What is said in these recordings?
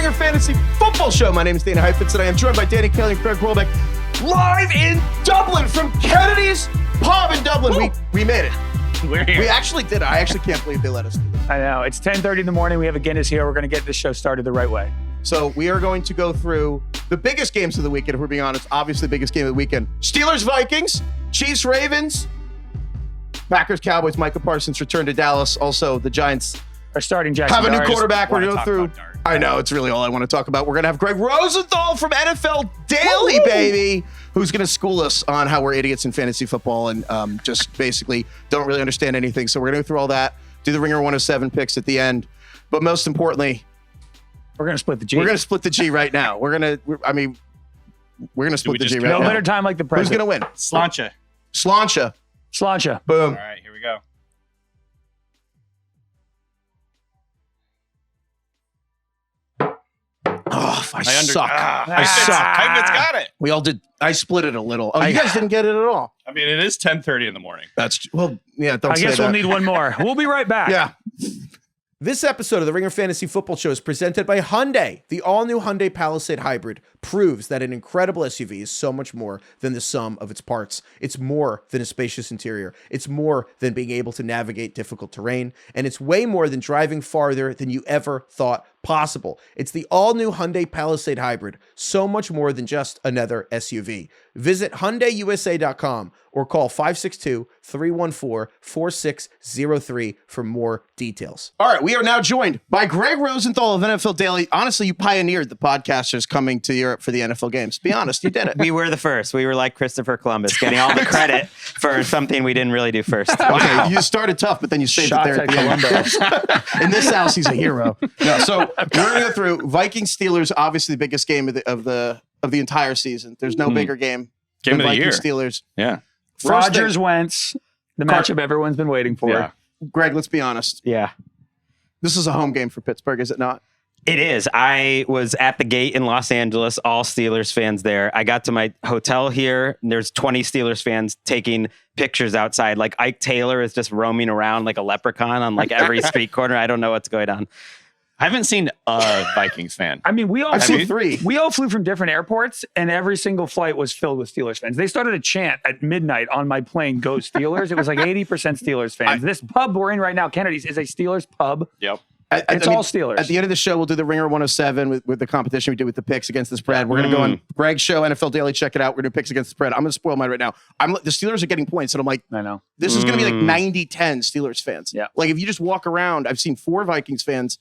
Ringer Fantasy Football Show. My name is Dana Heifetz, and I am joined by Danny Kelly and Craig Horlbeck, live in Dublin from Kennedy's Pub in Dublin. We made it. We're here. We actually did it. I actually can't believe they let us do it. I know. It's 10:30 in the morning. We have a Guinness here. We're going to get this show started the right way. So we are going to go through the biggest games of the weekend, if we're being honest. Obviously, the biggest game of the weekend. Steelers-Vikings, Chiefs-Ravens, Packers-Cowboys. Micah Parsons returned to Dallas. Also, the Giants Our starting Jaxson have a new Dart. quarterback. We're going to go through. I know, it's really all I want to talk about. We're going to have Gregg Rosenthal from NFL Daily, baby, who's going to school us on how we're idiots in fantasy football and just basically don't really understand anything. So we're going to go through all that, do the Ringer 107 picks at the end. But most importantly, we're going to split the G. we're going to split the G right now. We're going to split the G right now. No better time like the present. Who's going to win? Slancha. Slancha. Boom. All right, here we go. Oh, I suck. I suck. Heifetz got it. We all did. I split it a little. Oh, you guys didn't get it at all. I mean, it is 10:30 in the morning. That's, well, yeah, don't I say guess that. we'll need one more. We'll be right back. Yeah. This episode of the Ringer Fantasy Football Show is presented by Hyundai. The all-new Hyundai Palisade Hybrid proves that an incredible SUV is so much more than the sum of its parts. It's more than a spacious interior. It's more than being able to navigate difficult terrain. And it's way more than driving farther than you ever thought possible. It's the all-new Hyundai Palisade Hybrid. So much more than just another SUV. Visit HyundaiUSA.com or call 562-314-4603 for more details. All right, we are now joined by Gregg Rosenthal of NFL Daily. Honestly, you pioneered the podcasters coming to Europe for the NFL games. Be honest, you did it. We were the first. We were like Christopher Columbus, getting all the credit for something we didn't really do first. Okay, you started tough, but then you saved it there at the end. In this house, he's a hero. No, so we're going to go through Vikings-Steelers, obviously the biggest game of the entire season. There's no bigger game Game than of the year. Vikings-Steelers. Yeah. Rodgers, Wentz, the matchup everyone's been waiting for. Yeah. Greg, let's be honest. Yeah. This is a home game for Pittsburgh, is it not? It is. I was at the gate in Los Angeles, all Steelers fans there. I got to my hotel here, and there's 20 Steelers fans taking pictures outside. Like Ike Taylor is just roaming around like a leprechaun on like every street corner. I don't know what's going on. I haven't seen a Vikings fan. I mean, I've seen three. We all flew from different airports, and every single flight was filled with Steelers fans. They started a chant at midnight on my plane, "Go Steelers." It was like 80% Steelers fans. This pub we're in right now, Kennedy's, is a Steelers pub. Yep. It's all Steelers. At the end of the show, we'll do the Ringer 107 with the competition we do with the picks against the spread. We're going to go on Gregg's show, NFL Daily. Check it out. We're going to do picks against the spread. I'm going to spoil mine right now. The Steelers are getting points, and I'm like, I know. this is going to be like 90-10 Steelers fans. Yeah. Like if you just walk around, I've seen 4 Vikings fans,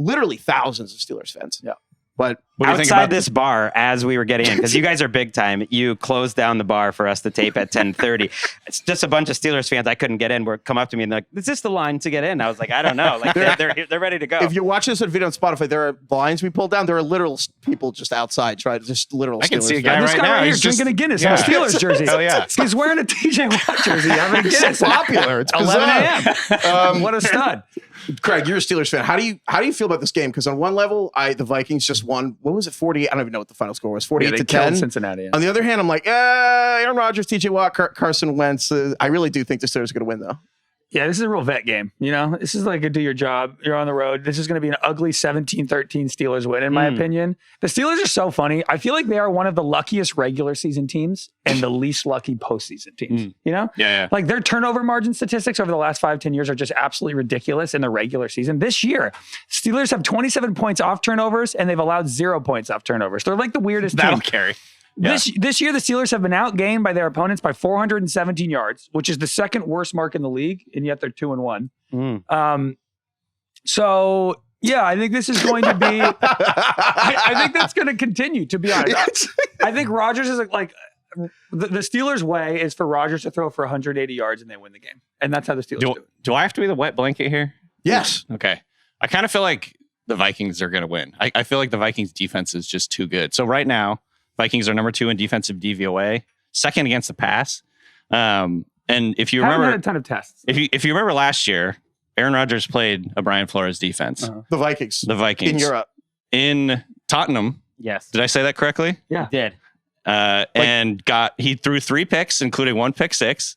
literally thousands of Steelers fans. Yeah. But What do you think Outside about this bar, as we were getting in, because you guys are big time, you closed down the bar for us to tape at 10:30. It's just a bunch of Steelers fans I couldn't get in. Were come up to me and they're like, "Is this the line to get in?" I was like, "I don't know." Like they're ready to go. if you're watching this video on Spotify, there are blinds we pulled down. There are literal people just outside trying to just literal. I can Steelers see a fans. guy This right guy now. right here He's just drinking a Guinness in a Steelers jersey. Hell yeah. He's wearing a TJ Watt jersey having a It's Guinness. so popular. It's 11 bizarre. a.m. What a stud. Craig, you're a Steelers fan. How do you feel about this game? Because on one level, the Vikings just won. What was it? 48. I don't even know what the final score was. 48 Yeah, to they killed 10. Cincinnati. Yeah. On the other hand, I'm like, Aaron Rodgers, TJ Watt, Carson Wentz. I really do think the Steelers are going to win, though. Yeah, this is a real vet game. You know, this is like a do your job. You're on the road. This is going to be an ugly 17-13 Steelers win, in my opinion. The Steelers are so funny. I feel like they are one of the luckiest regular season teams and the least lucky postseason teams. You know? Yeah. Like their turnover margin statistics over the last 5-10 years are just absolutely ridiculous in the regular season. This year, Steelers have 27 points off turnovers and they've allowed 0 points off turnovers. They're like the weirdest That'll team. carry. Yeah. This year, the Steelers have been outgained by their opponents by 417 yards, which is the second worst mark in the league, and yet they're 2-1. So yeah, I think this is going to be. I think that's going to continue. To be honest, I think Rodgers is like the Steelers' way is for Rodgers to throw for 180 yards and they win the game, and that's how the Steelers do it. Do I have to be the wet blanket here? Yes. Okay. I kind of feel like the Vikings are going to win. I feel like the Vikings defense is just too good. So right now, Vikings are number 2 in defensive DVOA, second against the pass. And if you remember, Haven't had a ton of tests. if you remember last year, Aaron Rodgers played a Brian Flores defense. The Vikings. The Vikings In Europe. in Tottenham. Yes. Did I say that correctly? Yeah. Did. And he threw 3 picks, including 1 pick six.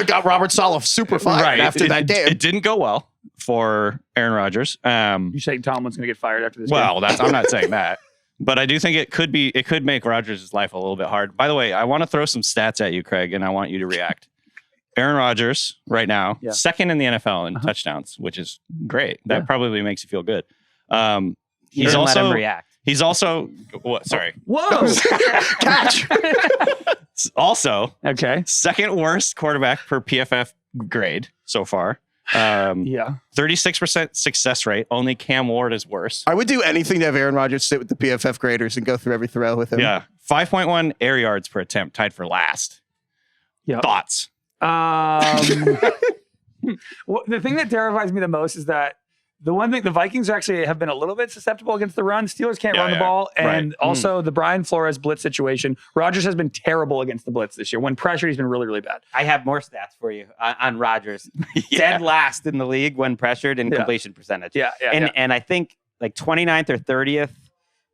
Got Robert Saleh super fired after that game. It didn't go well. for Aaron Rodgers. You say Tomlin's going to get fired after this Well, game? I'm not saying that. But I do think it could make Rodgers' life a little bit hard. By the way, I want to throw some stats at you, Craig, and I want you to react. Aaron Rodgers right now, second in the NFL in touchdowns, which is great. That probably makes you feel good. He's also let him react. He's also what? Sorry. Whoa! Catch. Also, Okay. second worst quarterback per PFF grade so far. 36% success rate. Only Cam Ward is worse. I would do anything to have Aaron Rodgers sit with the PFF graders and go through every throw with him. Yeah. 5.1 air yards per attempt, tied for last. Yeah. Thoughts? Well, the thing that terrifies me the most is that the one thing, the Vikings actually have been a little bit susceptible against the run. Steelers can't run the ball. And also the Brian Flores blitz situation. Rodgers has been terrible against the blitz this year. When pressured, he's been really, really bad. I have more stats for you on Rodgers. Dead last in the league when pressured in completion percentage. And I think like 29th or 30th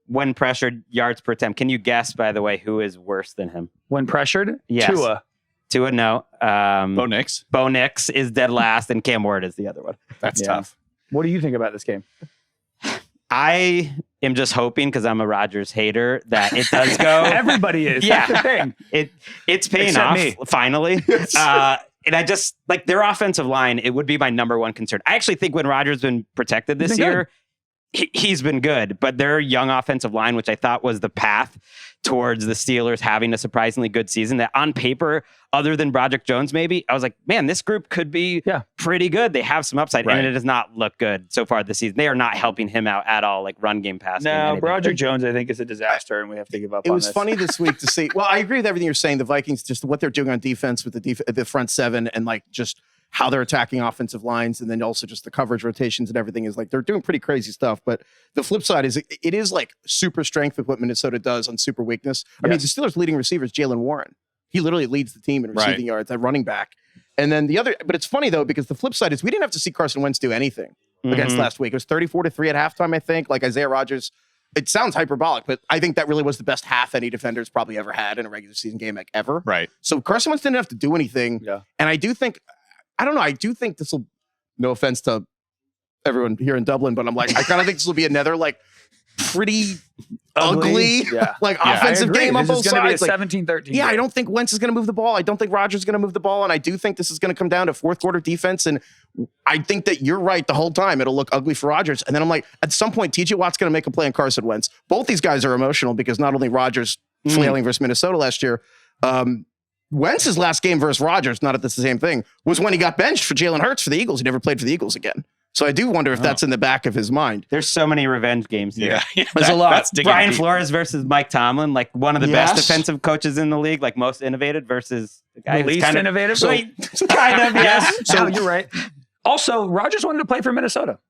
when pressured yards per attempt. Can you guess, by the way, who is worse than him? When pressured? Yes. Tua, no. Bo Nix. Bo Nix is dead last, and Cam Ward is the other one. That's tough. What do you think about this game? I am just hoping, because I'm a Rodgers hater, that it does go. Everybody is. That's the thing. It's paying Except off me. finally. And I just like their offensive line. It would be my number one concern. I actually think when Rodgers been protected this year, he's been good. But their young offensive line, which I thought was the path towards the Steelers having a surprisingly good season, that on paper, other than Broderick Jones, maybe, I was like, man, this group could be pretty good. They have some upside, and it does not look good so far this season. They are not helping him out at all, like run game passing. No, Broderick Jones, I think, is a disaster, and we have to give up on this. It was funny this week to see. Well, I agree with everything you're saying. The Vikings, just what they're doing on defense with the front seven, and like just how they're attacking offensive lines, and then also just the coverage rotations and everything is like they're doing pretty crazy stuff. But the flip side is it is like super strength with what Minnesota does on super weakness. I mean, the Steelers' leading receiver is Jalen Warren. He literally leads the team in receiving yards at running back. And then the other, but it's funny though, because the flip side is we didn't have to see Carson Wentz do anything against last week. It was 34-3 at halftime, I think. Like Isaiah Rodgers, it sounds hyperbolic, but I think that really was the best half any defender's probably ever had in a regular season game, like ever. Right. So Carson Wentz didn't have to do anything. Yeah. And I do think, I don't know, I do think this will, no offense to everyone here in Dublin, but I'm like, I kind of think this will be another like pretty ugly like offensive game on both sides. It's going to be a 17-13 yeah, I don't think Wentz is going to move the ball. I don't think Rodgers is going to move the ball. And I do think this is going to come down to fourth quarter defense. And I think that you're right the whole time. It'll look ugly for Rodgers. And then I'm like, at some point, TJ Watt's going to make a play on Carson Wentz. Both these guys are emotional because not only Rodgers flailing versus Minnesota last year, Wentz's last game versus Rodgers, not at the same thing, was when he got benched for Jalen Hurts for the Eagles. He never played for the Eagles again. So I do wonder if that's in the back of his mind. There's so many revenge games here. Yeah. There's a lot. Brian Flores versus Mike Tomlin, like one of the best defensive coaches in the league, like most innovative versus the guy who's least kind of innovative. So, kind of, yes. So you're right. Also, Rodgers wanted to play for Minnesota.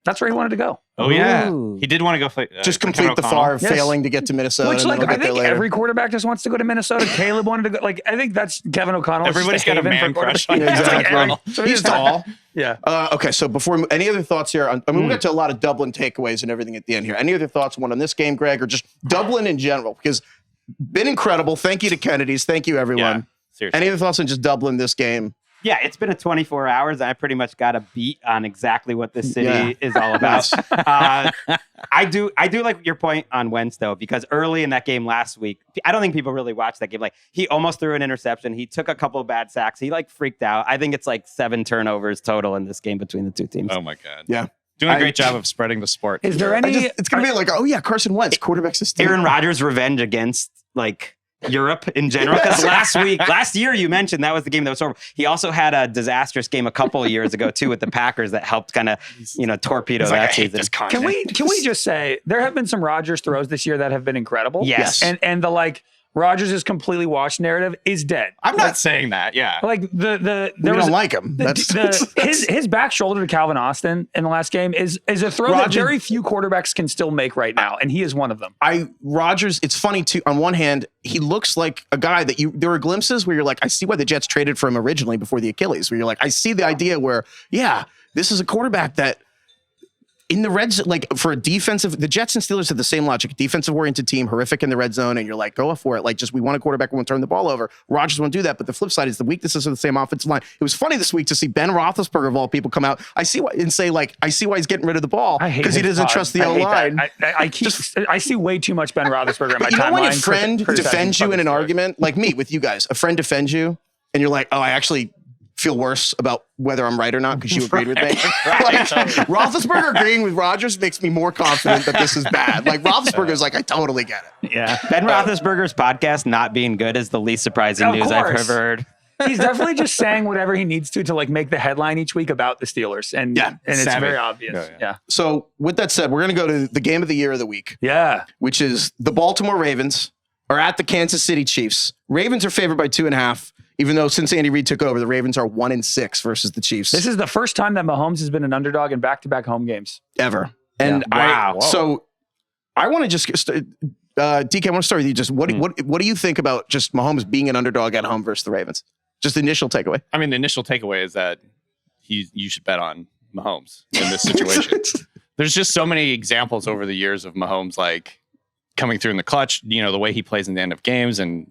That's where he wanted to go. Oh, yeah. He did want to go play. Just complete the Favre failing to get to Minnesota. Which, like, and I think every quarterback just wants to go to Minnesota. Caleb wanted to go. Like, I think that's Kevin O'Connell. Everybody's got a man crush on exactly. him. He's tall. Yeah. Okay, so before any other thoughts here? I mean, we'll get to a lot of Dublin takeaways and everything at the end here. Any other thoughts, one on this game, Greg, or just Dublin in general? Because been incredible. Thank you to Kennedy's. Thank you, everyone. Yeah, seriously. Any other thoughts on just Dublin this game? Yeah, it's been a 24 hours. I pretty much got a beat on exactly what this city is all about. I do like your point on Wentz, though, because early in that game last week, I don't think people really watched that game. Like, he almost threw an interception. He took a couple of bad sacks. He, like, freaked out. I think it's like 7 turnovers total in this game between the two teams. Oh, my God. Yeah. Doing a great job of spreading the sport. Is there any... it's going to be like, oh, yeah, Carson Wentz, quarterback system. Aaron Rodgers' revenge against, like... Europe in general, because last year you mentioned that was the game that was over. He also had a disastrous game a couple of years ago too with the Packers that helped kind of torpedo that season. Can we just say there have been some Rodgers throws this year that have been incredible? Yes. And the like Rodgers is completely washed narrative is dead. I'm not saying that. Yeah. Like we don't like him. His back shoulder to Calvin Austin in the last game is a throw that very few quarterbacks can still make right now, and he is one of them. Rodgers, it's funny too. On one hand, he looks like a guy that there were glimpses where you're like, I see why the Jets traded for him originally before the Achilles, where you're like, I see the idea where, yeah, this is a quarterback that in the red zone, like for a defensive, the Jets and Steelers have the same logic. Defensive oriented team, horrific in the red zone, and you're like, go for it. Like, just we want a quarterback who won't turn the ball over. Rodgers won't do that. But the flip side is the weaknesses of the same offensive line. It was funny this week to see Ben Roethlisberger of all people come out. I see why he's getting rid of the ball because he doesn't trust the O line. I see way too much Ben Roethlisberger in my timeline. You know when a friend defends you in an argument, like me with you guys, a friend defends you, and you're like, oh, I actually feel worse about whether I'm right or not because you agreed with me. Roethlisberger agreeing with Rodgers makes me more confident that this is bad. Like Roethlisberger's like, I totally get it. Yeah. Ben Roethlisberger's podcast not being good is the least surprising news I've ever heard. He's definitely just saying whatever he needs to like make the headline each week about the Steelers. And it's very obvious. Yeah. So with that said, we're going to go to the game of the year of the week. Yeah. Which is the Baltimore Ravens are at the Kansas City Chiefs. Ravens are favored by 2.5. Even though since Andy Reid took over, the Ravens are 1-6 versus the Chiefs. This is the first time that Mahomes has been an underdog in back-to-back home games ever. And so I want to just DK. I want to start with you. Just what do you think about just Mahomes being an underdog at home versus the Ravens? Just the initial takeaway. I mean, the initial takeaway is that you should bet on Mahomes in this situation. There's just so many examples over the years of Mahomes like coming through in the clutch. You know, the way he plays in the end of games and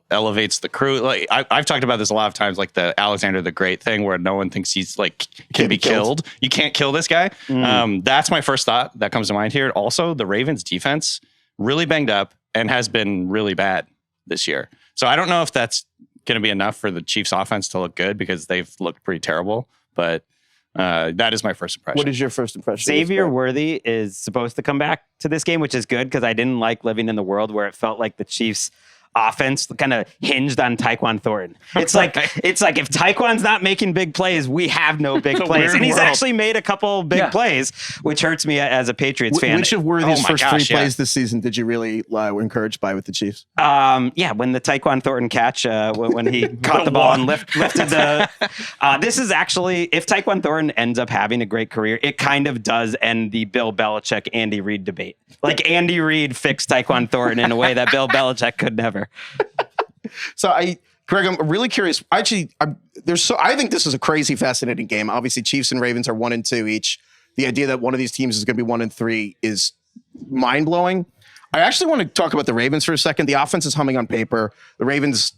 elevates the crew. Like I've talked about this a lot of times, like the Alexander the Great thing where no one thinks he's like can be killed. You can't kill this guy. That's my first thought that comes to mind here. Also, the Ravens defense really banged up and has been really bad this year. So I don't know if that's going to be enough for the Chiefs offense to look good because they've looked pretty terrible, but that is my first impression. What is your first impression? Xavier Worthy is supposed to come back to this game, which is good because I didn't like living in the world where it felt like the Chiefs offense kind of hinged on Tyquan Thornton. It's like if Tyquan's not making big plays, we have no big plays. And he's actually made a couple big plays, which hurts me as a Patriots fan. Which of Worthy's first three plays this season did you really were encouraged by with the Chiefs? When the Tyquan Thornton catch, when he caught the ball and lifted the... this is actually, if Tyquan Thornton ends up having a great career, it kind of does end the Bill Belichick, Andy Reid debate. Like Andy Reid fixed Tyquan Thornton in a way that Bill Belichick could never. So Greg, I'm really curious. Actually, I think this is a crazy, fascinating game. Obviously, Chiefs and Ravens are 1-2 each. The idea that one of these teams is going to be 1-3 is mind blowing. I actually want to talk about the Ravens for a second. The offense is humming on paper. The Ravens,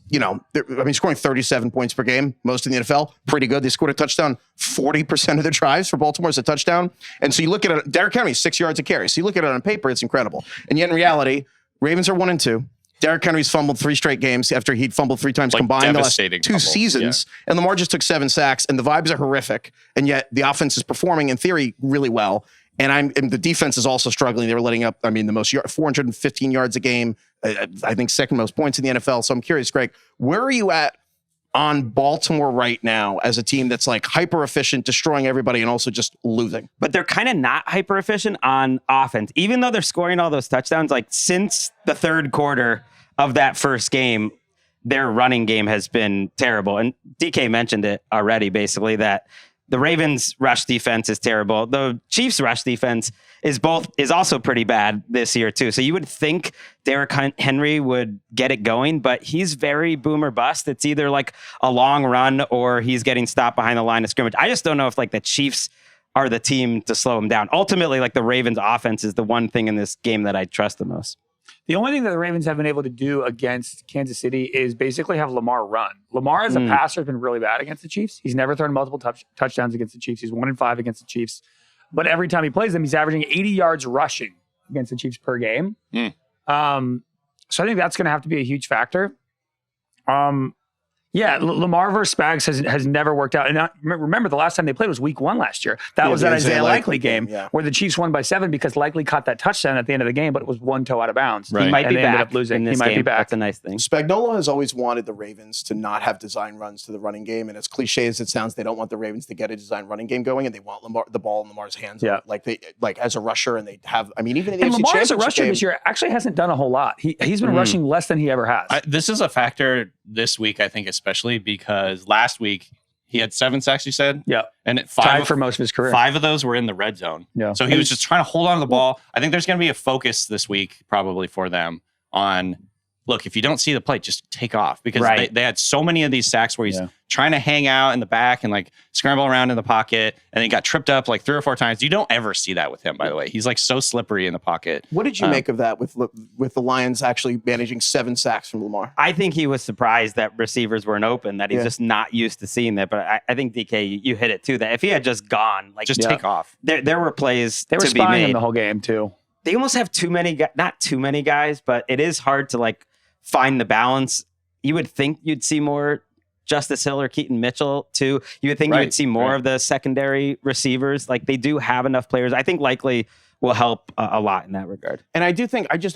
scoring 37 points per game, most in the NFL, pretty good. They scored a touchdown 40% of their drives for Baltimore as a touchdown. And so you look at it, Derrick Henry, 6 yards a carry. So you look at it on paper, it's incredible. And yet in reality, Ravens are 1-2. Derrick Henry's fumbled 3 straight games after he'd fumbled 3 times combined the last 2 seasons. Yeah. And Lamar just took 7 sacks, and the vibes are horrific. And yet the offense is performing, in theory, really well. And the defense is also struggling. They were letting up, the most 415 yards a game. I think second most points in the NFL. So I'm curious, Greg, where are you at on Baltimore right now as a team that's like hyper efficient, destroying everybody, and also just losing? But they're kind of not hyper efficient on offense, even though they're scoring all those touchdowns. Like since the third quarter of that first game, their running game has been terrible. And DK mentioned it already, basically, that the Ravens rush defense is terrible. The Chiefs rush defense is also pretty bad this year too. So you would think Derrick Henry would get it going, but he's very boom or bust. It's either like a long run or he's getting stopped behind the line of scrimmage. I just don't know if like the Chiefs are the team to slow him down. Ultimately, like the Ravens offense is the one thing in this game that I trust the most. The only thing that the Ravens have been able to do against Kansas City is basically have Lamar run. Lamar as a passer has been really bad against the Chiefs. He's never thrown multiple touchdowns against the Chiefs. He's 1-5 against the Chiefs. But every time he plays them, he's averaging 80 yards rushing against the Chiefs per game. So I think that's going to have to be a huge factor. Lamar versus Spags has never worked out. And remember, the last time they played was week 1 last year. That was that Isaiah Likely game where the Chiefs won by 7 because Likely caught that touchdown at the end of the game, but it was 1 toe out of bounds. Right. He might be back. Ended up losing. He might be back. That's a nice thing. Spagnuolo has always wanted the Ravens to not have design runs to the running game. And as cliche as it sounds, they don't want the Ravens to get a design running game going, and they want the ball in Lamar's hands. Yeah. Like as a rusher, and they have, even in the AFC Lamar as a rusher game, this year actually hasn't done a whole lot. He's been rushing less than he ever has. This is a factor this week, I think, especially because last week he had 7 sacks, you said? Yeah. And tied for most of his career. 5 of those were in the red zone. Yeah. So he was just trying to hold on to the ball. I think there's going to be a focus this week probably for them on look, if you don't see the play, just take off, because Right. they had so many of these sacks where he's trying to hang out in the back and like scramble around in the pocket, and he got tripped up like 3 or 4 times. You don't ever see that with him, by the way. He's like so slippery in the pocket. What did you make of that with the Lions actually managing 7 sacks from Lamar? I think he was surprised that receivers weren't open, that he's just not used to seeing that. But I think, DK, you hit it too, that if he had just gone, like Just take off. There were plays They were to be spying made. him the whole game too. They almost have too many, not too many guys, but it is hard to like find the balance. You would think you'd see more Justice Hill or Keaton Mitchell too. You would think you would see more of the secondary receivers. Like they do have enough players. I think likely will help a lot in that regard. And I do think, I do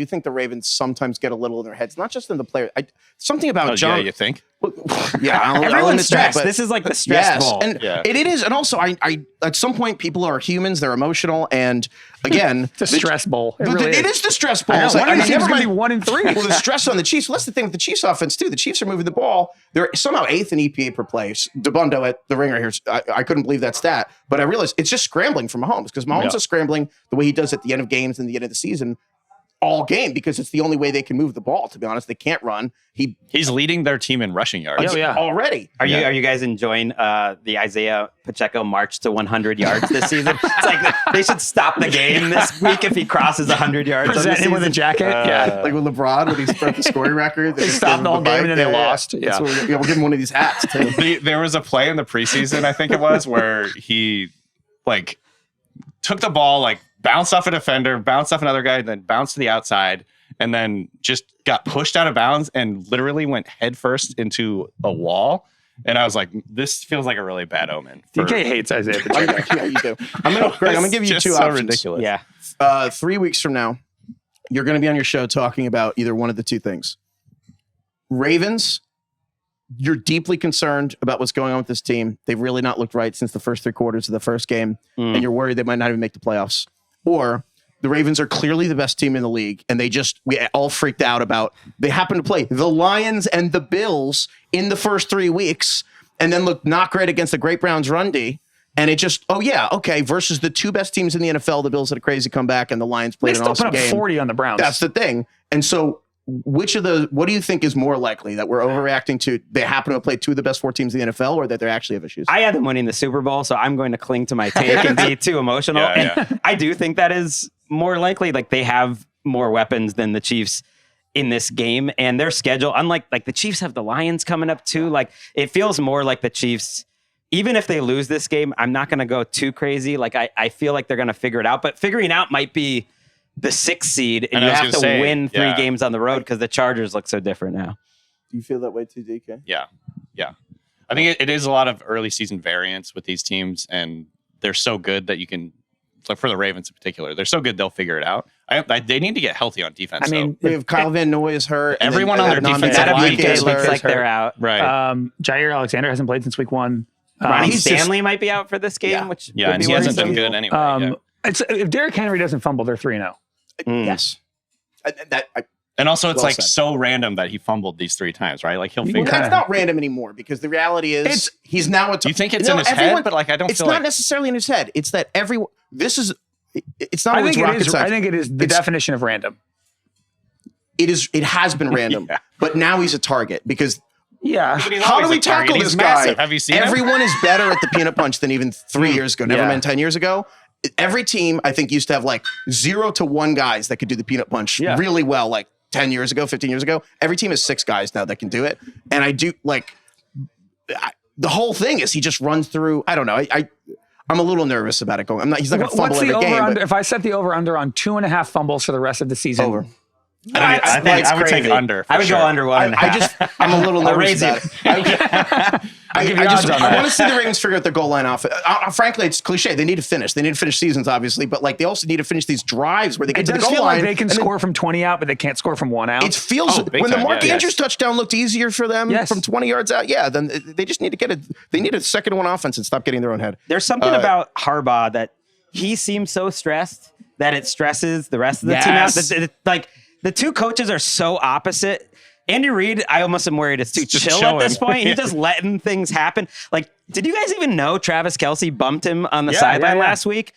think the Ravens sometimes get a little in their heads, not just in the players. Something about John. Yeah, you think? Everyone's stressed. This is like the stress ball. And it is. And also, I at some point, people are humans. They're emotional. And again, It's a stress bowl. It really it is. is the stress ball. I know, It's like, one of these teams never is going mind- to be 1-3. Well, the stress on the Chiefs. Well, that's the thing with the Chiefs offense too. The Chiefs are moving the ball. They're somehow 8th in EPA per play. DeBundo at the Ringer here. I couldn't believe that stat, but I realized it's just scrambling from Mahomes, because Mahomes is scrambling the way he does at the end of games and the end of the season all game, because it's the only way they can move the ball. To be honest, they can't run. He's leading their team in rushing yards. Already. Are you guys enjoying the Isaiah Pacheco march to 100 yards this season? It's like they should stop the game this week if he crosses 100 yards. Present him with a jacket. Like with LeBron when he's broke the scoring record. They stopped the whole game and then they lost. Yeah. We'll give him one of these hats too. There was a play in the preseason, I think it was, where he like took the ball, like bounced off a defender, bounced off another guy, then bounced to the outside, and then just got pushed out of bounds and literally went headfirst into a wall. And I was like, this feels like a really bad omen. DK hates Isaiah Pacheco. Yeah, you do. I'm gonna give you 2 so options. ridiculous. Yeah. 3 weeks from now, you're going to be on your show talking about either one of the 2 things. Ravens, you're deeply concerned about what's going on with this team. They've really not looked right since the first 3 quarters of the first game, and you're worried they might not even make the playoffs. Or the Ravens are clearly the best team in the league, and we all freaked out about they happen to play the Lions and the Bills in the first 3 weeks, and then look not great against the great Browns run D. And it just, versus the 2 best teams in the NFL, the Bills had a crazy comeback, and the Lions played an awesome game. They still put up 40 on the Browns. That's the thing. And so, what do you think is more likely, that we're overreacting to they happen to have played 2 of the best 4 teams in the NFL, or that they actually have issues? I had them winning the Super Bowl, so I'm going to cling to my take and be too emotional. And I do think that is more likely. Like they have more weapons than the Chiefs in this game, and their schedule, unlike like the Chiefs have the Lions coming up too. Like it feels more like the Chiefs. Even if they lose this game, I'm not going to go too crazy. Like I feel like they're going to figure it out, but figuring out might be the 6th seed, and you have to win 3 games on the road because the Chargers look so different now. Do you feel that way too, DK? Yeah. I think it is a lot of early season variance with these teams, and they're so good that you can, like for the Ravens in particular, they're so good they'll figure it out. They need to get healthy on defense. I mean, we have Kyle Van Noy is hurt. Everyone on their defensive That line looks like they're out. Right. Jair Alexander hasn't played since week 1. Ronnie Stanley might be out for this game, which and he hasn't done good anyway. If Derrick Henry doesn't fumble, they're 3-0. Yes. And also, it's Well like said. so random that he fumbled these 3 times, right? Like he'll figure That's it out. not random anymore, because the reality is he's now. You think it's in his head, but like I don't. It's feel not like necessarily in his head. It's that everyone. This is. It's not. I always think rocket science. I think it is the definition of random. It is. It has been random, but now he's a target because. Yeah. How do we tackle this guy? Massive. Have you seen him? Everyone is better at the peanut punch than even 3 years ago. Never mind 10 years ago. Every team, I think, used to have like 0 to 1 guys that could do the peanut punch really well, like 10 years ago, 15 years ago. Every team has 6 guys now that can do it. And I do like the whole thing is he just runs through. I don't know. I'm a little nervous about it going. He's not going to fumble every game. If I set the over under on 2.5 fumbles for the rest of the season, Over. I think I would take under. I would go under 1.5. I'm a little nervous about it. I want to see the Ravens figure out their goal line off. Frankly, it's cliche. They need to finish. They need to finish seasons, obviously, but like they also need to finish these drives where they get it to the does goal feel line. like they can score from 20 out, but they can't score from 1 out. It feels big when the time, Mark yeah. Andrews touchdown looked easier for them Yes. from 20 yards out. Yeah, then they just need to get it. They need a second one offense and stop getting their own head. There's something about Harbaugh that he seems so stressed that it stresses the rest of the team out. Like the 2 coaches are so opposite. Andy Reid, I almost am worried it's too chill at this point. He's just letting things happen. Like, did you guys even know Travis Kelce bumped him on the sideline last week?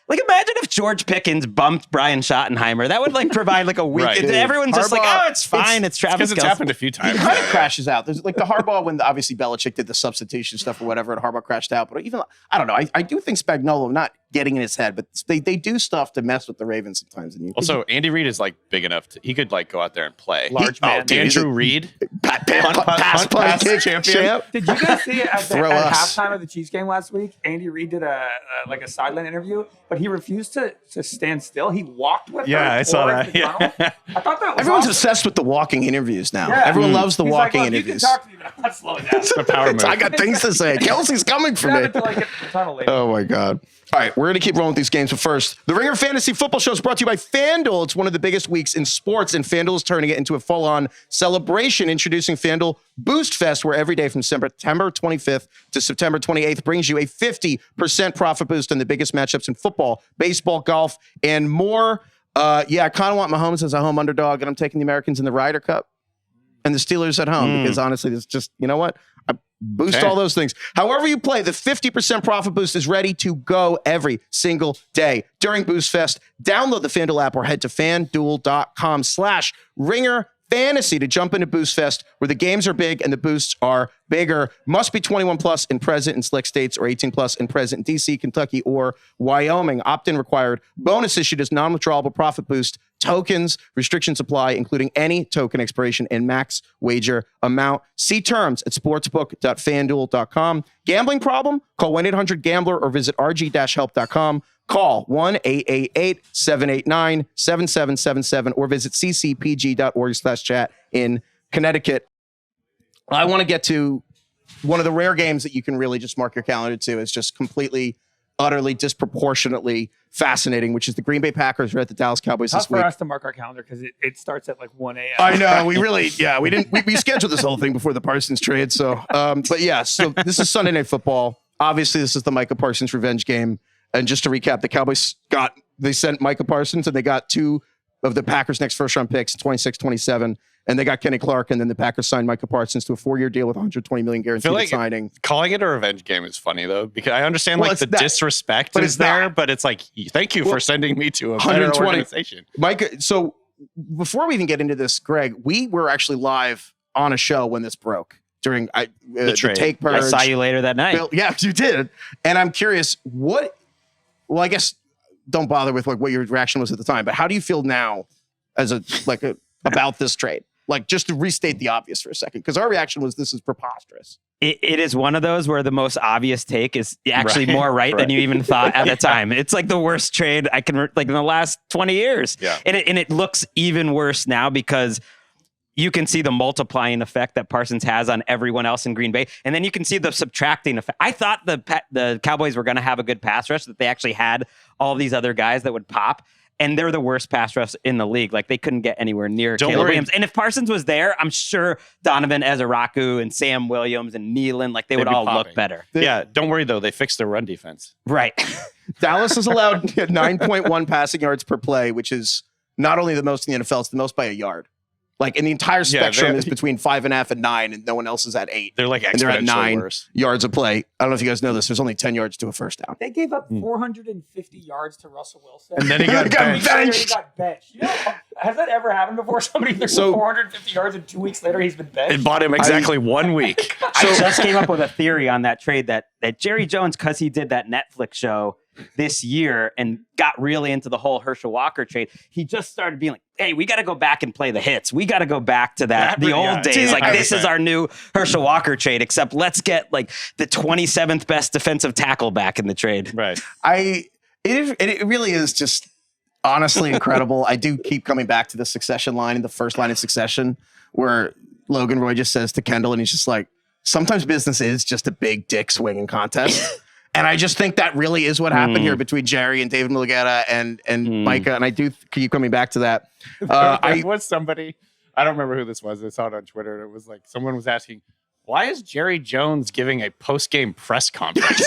Like, imagine if George Pickens bumped Brian Schottenheimer. That would like provide like a week. Right. Everyone's just like, Harbaugh, oh, it's fine. It's Travis Because it's Kelce. happened a few times. He kind of crashes out. There's like the Harbaugh when obviously Belichick did the substitution stuff or whatever, and Harbaugh crashed out. But even I don't know. I do think Spagnuolo, not getting in his head, but they do stuff to mess with the Ravens sometimes. And Also, Andy Reid is like big enough he could like go out there and play. Large man. Andrew Reid, pass champion. champ. Did you guys see it at Throw us. halftime of the Chiefs game last week? Andy Reid did a sideline interview, but he refused to stand still. He walked with Yeah, her I saw towards that. the tunnel. Yeah. I thought that was Everyone's awesome. obsessed with the walking interviews now. Yeah. Everyone loves the He's walking like, look, interviews. You can talk to me, but I'm not slowing down. The power move. I got things to say. Kelsey's coming for Grab me. it till I get to the tunnel later. Oh my God. All right, we're going to keep rolling with these games. But first, the Ringer Fantasy Football Show is brought to you by FanDuel. It's one of the biggest weeks in sports, and FanDuel is turning it into a full-on celebration, introducing FanDuel Boost Fest, where every day from September 25th to September 28th brings you a 50% profit boost on the biggest matchups in football, baseball, golf, and more. I kind of want Mahomes as a home underdog, and I'm taking the Americans in the Ryder Cup and the Steelers at home because honestly, it's just, you know what? I boost all those things. However you play, the 50% profit boost is ready to go every single day during Boost Fest. Download the FanDuel app or head to FanDuel.com/Ringer Fantasy to jump into Boost Fest, where the games are big and the boosts are bigger. Must be 21 plus and present in select states, or 18 plus and present in DC, Kentucky, or Wyoming. Opt-in required. Bonus issued as non-withdrawable profit boost tokens. Restrictions apply, including any token expiration and max wager amount. See terms at sportsbook.fanduel.com. Gambling problem? Call 1-800-GAMBLER or visit rg-help.com. Call 1-888-789-7777 or visit ccpg.org/chat in Connecticut. I want to get to one of the rare games that you can really just mark your calendar to. It's just completely, utterly, disproportionately fascinating, which is the Green Bay Packers are at the Dallas Cowboys Tough this for week. us to mark our calendar because it starts at like 1 a.m. I know. We really, we didn't, we scheduled this whole thing before the Parsons trade. So, so this is Sunday Night Football. Obviously, this is the Micah Parsons revenge game. And just to recap, the Cowboys they sent Micah Parsons and they got two of the Packers' next first-round picks, 26, 27. And they got Kenny Clark, and then the Packers signed Micah Parsons to a 4-year deal with $120 million guaranteed signing. Calling it a revenge game is funny though, because I understand the disrespect but is it's there, not. but it's like, thank you for sending me to a better organization. Micah, so before we even get into this, Greg, we were actually live on a show when this broke during the take purge. I saw you later that night. Yeah, you did. And I'm curious, I guess don't bother with what your reaction was at the time, but how do you feel now about this trade? Like, just to restate the obvious for a second, because our reaction was, this is preposterous. It is one of those where the most obvious take is actually more right than you even thought at the time. It's like the worst trade I can, like, in the last 20 years. Yeah. And it looks even worse now because you can see the multiplying effect that Parsons has on everyone else in Green Bay. And then you can see the subtracting effect. I thought the Cowboys were going to have a good pass rush, that they actually had all these other guys that would pop. And they're the worst pass rush in the league. Like, they couldn't get anywhere near Caleb Williams. And if Parsons was there, I'm sure Donovan Ezeraku and Sam Williams and Nealon, like, they would all look better. Yeah, don't worry though. They fixed their run defense. Right. Dallas has allowed 9.1 passing yards per play, which is not only the most in the NFL, it's the most by a yard. Like, in the entire spectrum is between 5.5 and 9, and no one else is at 8. They're like and they're at 9 worse. yards a play. I don't know if you guys know this. There's only 10 yards to a first down. They gave up 450 yards to Russell Wilson. And then he got benched. He got benched. You know, has that ever happened before? Somebody threw 450 yards and 2 weeks later he's been benched? It bought him exactly 1 week. I just came up with a theory on that trade that Jerry Jones, because he did that Netflix show this year and got really into the whole Herschel Walker trade, he just started being like, hey, we got to go back and play the hits. We got to go back to the old days. Like, this is our new Herschel Walker trade, except let's get like the 27th best defensive tackle back in the trade. Right. It really is just honestly incredible. I do keep coming back to the Succession line, in the first line of Succession, where Logan Roy just says to Kendall, and he's just like, sometimes business is just a big dick swinging contest. And I just think that really is what happened here between Jerry and David Mulugeta and Micah. And I do keep coming back to that. Was somebody, I don't remember who this was. I saw it on Twitter. And it was like, someone was asking, why is Jerry Jones giving a post-game press conference?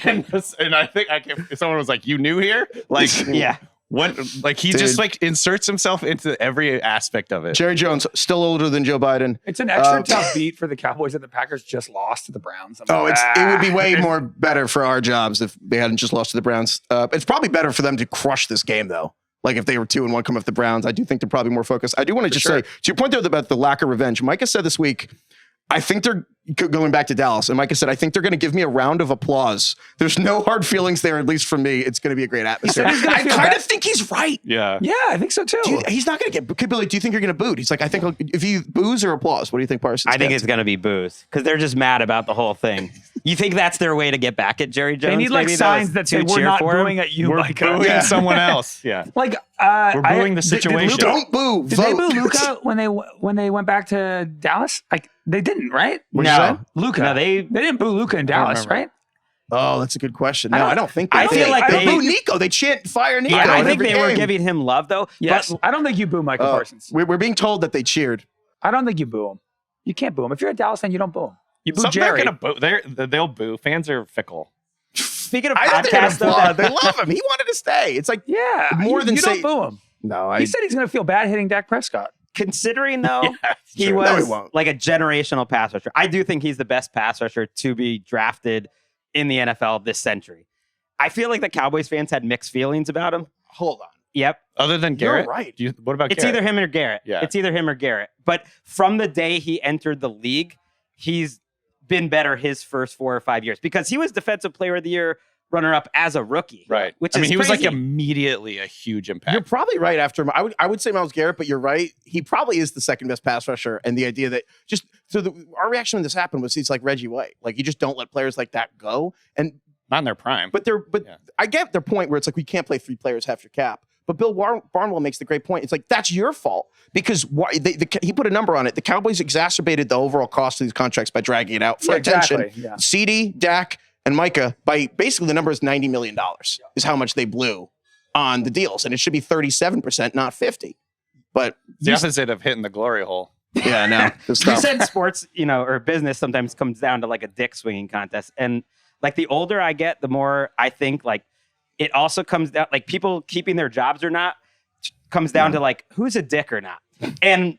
and I think someone was like, you new here? Like, yeah. He Dude. just like inserts himself into every aspect of it. Jerry Jones, still older than Joe Biden. It's an extra tough beat for the Cowboys that the Packers just lost to the Browns. It would be way more better for our jobs if they hadn't just lost to the Browns. It's probably better for them to crush this game, though. Like if they were 2-1 coming off the Browns, I do think they're probably more focused. I do want to just say, to your point though about the lack of revenge, Micah said this week, I think they're going back to Dallas. And Micah said, I think they're going to give me a round of applause. There's no hard feelings there, at least from me. It's going to be a great atmosphere. I kind of think he's right. Yeah. Yeah, I think so too. He's not going to get, Billy, do you think you're going to boot? He's like, I think if he boos or applause, what do you think Parsons I think gets? it's going to be booze because they're just mad about the whole thing. You think that's their way to get back at Jerry Jones? They need like maybe? signs that say to we're cheer not for him? booing at you, We're Micah. booing someone else. Yeah. Like We're booing the situation. Don't boo. Did vote. they boo Luka when they went back to Dallas? Like they didn't, right? What'd you say? Luka. No, they didn't boo Luka in Dallas, right? Oh, that's a good question. No, I don't think they I feel did. like they they- boo Nico. They chant fire Nico. Yeah, I in think every they were game. giving him love though. Yes. But I don't think you boo Micah Parsons. We're being told that they cheered. I don't think you boo him. You can't boo him. If you're a Dallas fan, you don't boo him. You boo They're Jerry. gonna boo. They'll boo. Fans are fickle. speaking of I don't think they're podcasts, though, applaud. They love him. He wanted to stay. It's like Yeah. More than you say- don't boo him. no. He said he's going to feel bad hitting Dak Prescott. considering though he true. No, he was won't. like a generational pass rusher. I do think he's the best pass rusher to be drafted in the NFL this century. I feel like the Cowboys fans had mixed feelings about him. Hold on. Yep. Other than You're Garrett, right. What about It's Garrett? either him or Garrett. Yeah. It's either him or Garrett. But from the day he entered the league, he's been better his first 4 or 5 years because he was Defensive Player of the Year runner-up as a rookie. Right. Which I mean, is he was like crazy. immediately a huge impact. You're probably right after him. I would say Myles Garrett, but you're right. He probably is the second best pass rusher. And the idea that our reaction when this happened was he's like Reggie White. Like you just don't let players like that go. And Not in their prime. But Yeah. I get their point where it's like we can't play 3 players half your cap. But Bill Barnwell makes the great point. It's like that's your fault because he put a number on it. The Cowboys exacerbated the overall cost of these contracts by dragging it out for attention. Exactly. Yeah. CD, Dak, and Micah by basically the number is $90 million is how much they blew on the deals, and it should be 37%, not 50. But It's the opposite of hitting the glory hole. yeah, no, this You stuff. said sports, or business sometimes comes down to like a dick swinging contest. And like the older I get, the more I think like it also comes down, like people keeping their jobs or not comes down to like who's a dick or not. And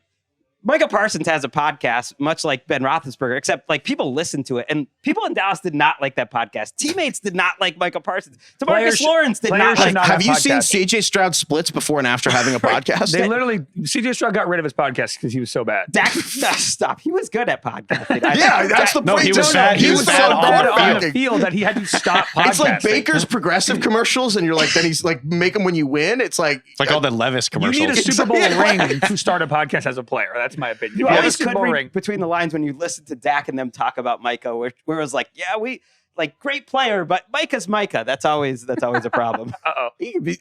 Micah Parsons has a podcast, much like Ben Roethlisberger, except like people listen to it. And people in Dallas did not like that podcast. Teammates did not like Micah Parsons. Players- DeMarcus Lawrence did players not should like not Have you have seen podcasts. CJ Stroud splits before and after having a podcast? They literally, CJ Stroud got rid of his podcast because he was so bad. Dak. Stop. He was good at podcasting. Yeah, that's the No, point. he was bad. He He was was so bad bad on the on the quarterbacking. field that he had to stop podcasting. It's like Baker's progressive commercials, and you're like, then he's like, make them when you win. It's like all the Levis You commercials. need a Super Bowl Yeah. ring to start a podcast as a player. That's my opinion. You Yeah, always Super could Bowl read ring. between the lines when you listen to Dak and them talk about Micah, where it was like, yeah, we like great player, but Micah's Micah. That's always a problem. Uh-oh. he could be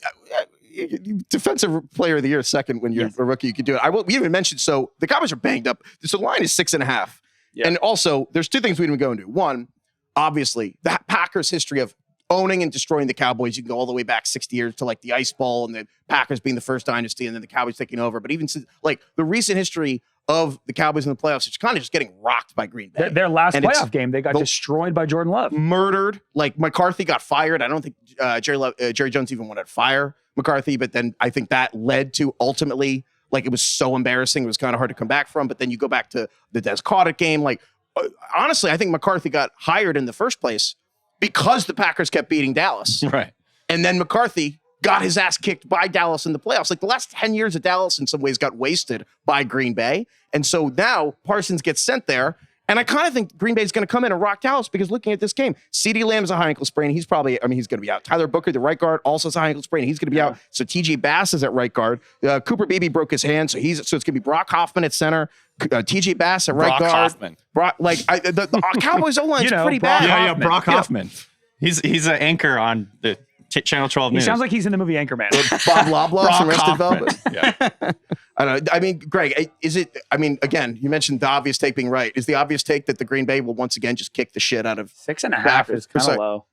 defensive player of the year second when you're a rookie. You could do it. We even mentioned so the Cowboys are banged up. So the line is 6.5. Yeah. And also, there's 2 things we didn't go into. One, obviously, the Packers' history of owning and destroying the Cowboys. You can go all the way back 60 years to like the Ice Bowl and the Packers being the first dynasty, and then the Cowboys taking over. But even since like the recent history of the Cowboys in the playoffs, it's kind of just getting rocked by Green Bay. Their last And it's playoff game, they got destroyed by Jordan Love. murdered. Like McCarthy got fired. I don't think Jerry Jones even wanted to fire McCarthy, but then I think that led to ultimately like it was so embarrassing. It was kind of hard to come back from. But then you go back to the Des Caudic game. Like honestly, I think McCarthy got hired in the first place because the Packers kept beating Dallas, Right. and then McCarthy got his ass kicked by Dallas in the playoffs. Like the last 10 years of Dallas in some ways got wasted by Green Bay. And so now Parsons gets sent there. And I kind of think Green Bay is going to come in and rock Dallas because looking at this game, CeeDee Lamb is a high ankle sprain. He's probably, he's going to be out. Tyler Booker, the right guard, also has a high ankle sprain. He's going to be out. So TJ Bass is at right guard. Cooper Beebe broke his hand. So it's going to be Brock Hoffman at center. TJ Bass at right Brock guard. Hoffman. The Cowboys O-line is pretty Brock bad. Yeah, Hoffman. Brock Hoffman. He's an anchor on the Channel 12 He News. sounds like he's in the movie Anchorman. Bob Loblaw Brock from Arrested Hoffman. Development. Yeah. I don't know. I mean, Greg, is it? I mean, again, you mentioned the obvious take being right. Is the obvious take that the Green Bay will once again just kick the shit out of? 6.5 is kind Sorry. of low.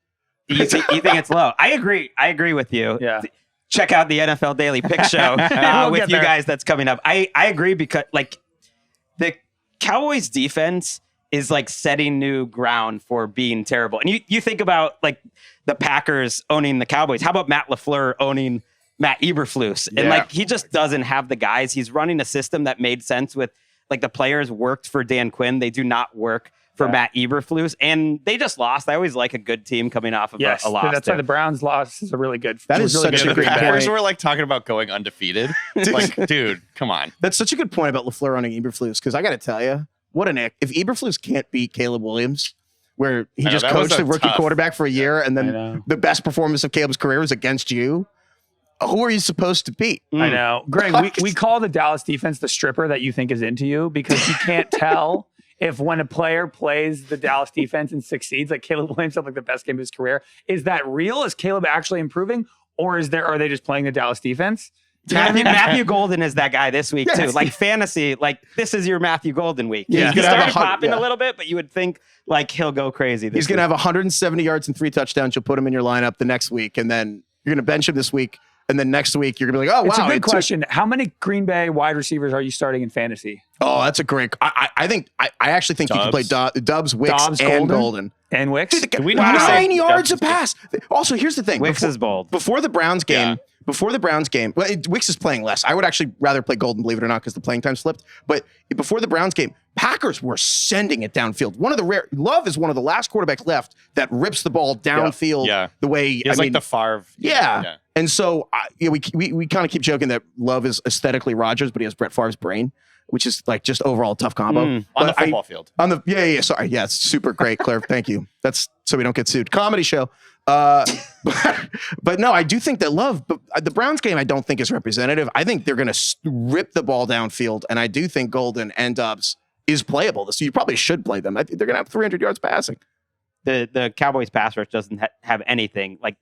You think it's low? I agree with you. Yeah. Check out the NFL Daily Pick Show We'll with get you there. guys. That's coming up. I agree because like the Cowboys defense is like setting new ground for being terrible. And you think about like the Packers owning the Cowboys. How about Matt LaFleur owning Matt Eberflus. And like, he just doesn't have the guys. He's running a system that made sense with like the players worked for Dan Quinn. They do not work for Matt Eberflus. And they just lost. I always like a good team coming off of a loss. That's why the Browns loss is a really good. That is really such good a great Packers point. were like talking about going undefeated. Like, dude, come on. That's such a good point about LaFleur running Eberflus, because I got to tell you, what an ick. If Eberflus can't beat Caleb Williams, where he just coached the rookie quarterback for a year, and then the best performance of Caleb's career was against you, who are you supposed to beat? I know. Greg, we call the Dallas defense the stripper that you think is into you, because you can't tell if when a player plays the Dallas defense and succeeds, like Caleb Williams had like the best game of his career, is that real? Is Caleb actually improving? Or are they just playing the Dallas defense? Matthew Golden is that guy this week too. Like fantasy, like this is your Matthew Golden week. Yeah. He started popping a little bit, but you would think like he'll go crazy. He's going to have 170 yards and 3 touchdowns. You'll put him in your lineup the next week, and then you're going to bench him this week. And then next week, you're going to be like, oh, it's wow. It's a good question. How many Green Bay wide receivers are you starting in fantasy? Oh, that's a great. I actually think you can play Dubs, Wicks, and Golden. And Wicks? Dude, 9 yards a pass. Also, here's the thing. Wicks is bold. Before the Browns game, Wicks is playing less. I would actually rather play Golden, believe it or not, because the playing time slipped. But before the Browns game, Packers were sending it downfield. Love is one of the last quarterbacks left that rips the ball downfield the way, like the Favre. Yeah. And so we kind of keep joking that Love is aesthetically Rodgers, but he has Brett Favre's brain, which is like just overall a tough combo. On the football field. Sorry. Yeah, it's super great, Claire. Thank you. That's so we don't get sued. Comedy show. But no, I do think that Love, but the Browns game I don't think is representative. I think they're going to rip the ball downfield, and I do think Golden and Dubs is playable. So you probably should play them. I think they're going to have 300 yards passing. The Cowboys pass rush doesn't have anything. Like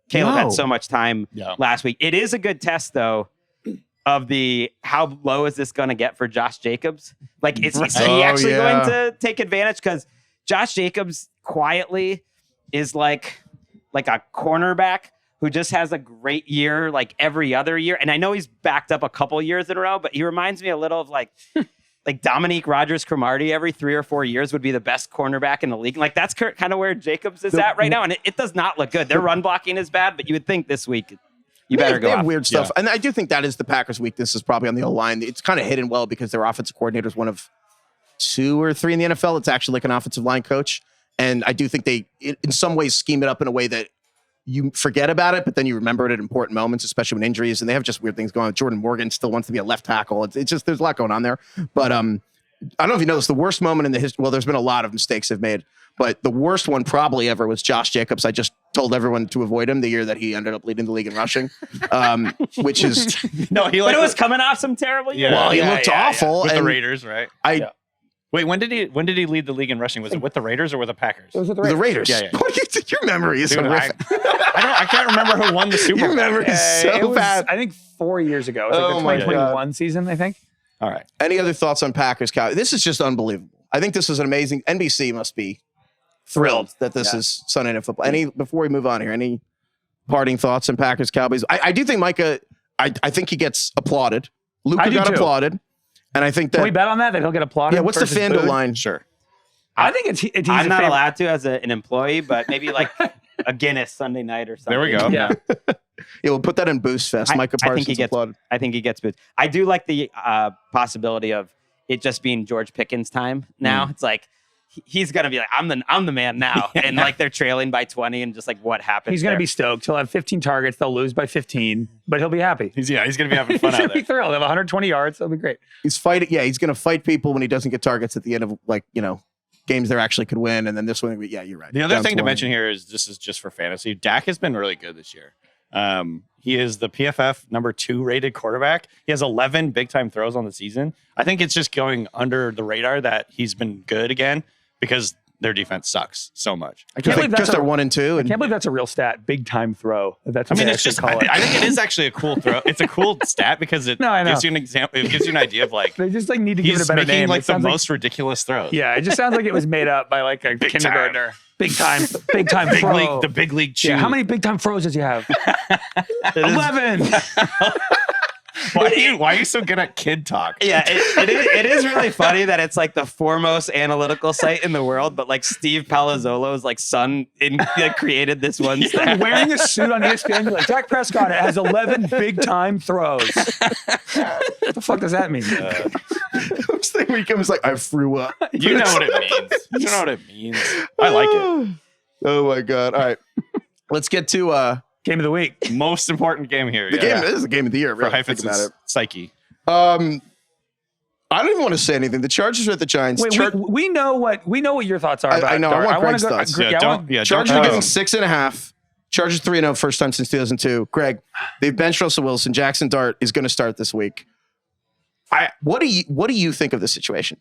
Caleb had so much time last week. It is a good test though of how low is this going to get for Josh Jacobs? Like is he actually going to take advantage? Because Josh Jacobs quietly is like a cornerback who just has a great year like every other year. And I know he's backed up a couple years in a row, but he reminds me a little of like Dominique Rodgers-Cromartie every 3 or 4 years would be the best cornerback in the league. Like that's kind of where Jacobs is at right now. And it does not look good. Their run blocking is bad, but you would think this week you better go They have off. weird stuff. And I do think that is the Packers' weakness is probably on the O-line. It's kind of hidden well because their offensive coordinator is one of 2 or 3 in the NFL. It's actually like an offensive line coach. And I do think they, in some ways, scheme it up in a way that you forget about it, but then you remember it at important moments, especially when injuries. And they have just weird things going on. Jordan Morgan still wants to be a left tackle. It's just, there's a lot going on there. But I don't know if you know this, the worst moment in the history, well, there's been a lot of mistakes they've made, but the worst one probably ever was Josh Jacobs. I just told everyone to avoid him the year that he ended up leading the league in rushing, which is... but it was coming off some terrible years. Well, he looked awful. With the Raiders, right? Wait, when did he lead the league in rushing? Was it with the Raiders or with the Packers? It was with the Raiders. The Raiders. Yeah. Your memory is horrific. I can't remember who won the Super Bowl. Your memory is so bad. I think 4 years ago. It was like the 2021 season, I think. All right. Any other thoughts on Packers-Cowboys? This is just unbelievable. I think this is an amazing... NBC must be thrilled that this is Sunday Night Football. Before we move on here, any parting thoughts on Packers-Cowboys? I do think Micah... I think he gets applauded. Luka got applauded. And I think that... Can we bet on that he'll get applauded? Yeah, what's the FanDuel line? Sure. I think he's I'm not allowed to as an employee, but maybe like a Guinness Sunday night or something. There we go. Yeah. Yeah, we'll put that in Boost Fest. Micah Parsons applauded. I think he gets boost. I do like the possibility of it just being George Pickens' time now. It's like he's gonna be like, I'm the man now. And like they're trailing by 20 and just like what happens. He's gonna be stoked. He'll have 15 targets, they'll lose by 15, but he'll be happy. He's gonna be having fun He's out gonna be thrilled. He'll have 120 yards, that'll be great. He's fighting. Yeah, he's gonna fight people when he doesn't get targets at the end of games they actually could win. And then this one, yeah, you're right. The other thing to mention here is this is just for fantasy. Dak has been really good this year. He is the PFF number 2 rated quarterback. He has 11 big time throws on the season. I think it's just going under the radar that he's been good again because their defense sucks so much. I can't believe they're 1 and 2. I can't believe that's a real stat. Big time throw. That's what it's just. I think it is actually a cool throw. It's a cool stat because it gives you an example. It gives you an idea of like they just like need to give it a better name. He's making like the most ridiculous throws. Yeah, it just sounds like it was made up by like a kindergartner. Big time throw. The big league chew. Yeah, how many big time throws does he have? 11. Why are you so good at kid talk? Yeah, it is really funny that it's like the foremost analytical site in the world, but like Steve Palazzolo's like son created this one. Like wearing a suit on ESPN, you're like, Dak Prescott has 11 big time throws. What the fuck does that mean? Next thing we come is like, I threw up. You know what it means. You know what it means. I like it. Oh my God. All right. Let's get to Game of the week. Most important game here. the game. This is the game of the year. for Really, Heifetz think about it. psyche. I don't even want to say anything. The Chargers are at the Giants. Wait, we know what your thoughts are about I know. Dart. I want wanna Gregg's thoughts. Chargers are getting 6.5. Chargers 3-0, first time since 2002. Gregg, they've benched Russell Wilson. Jaxson Dart is going to start this week. What do you think of the situation?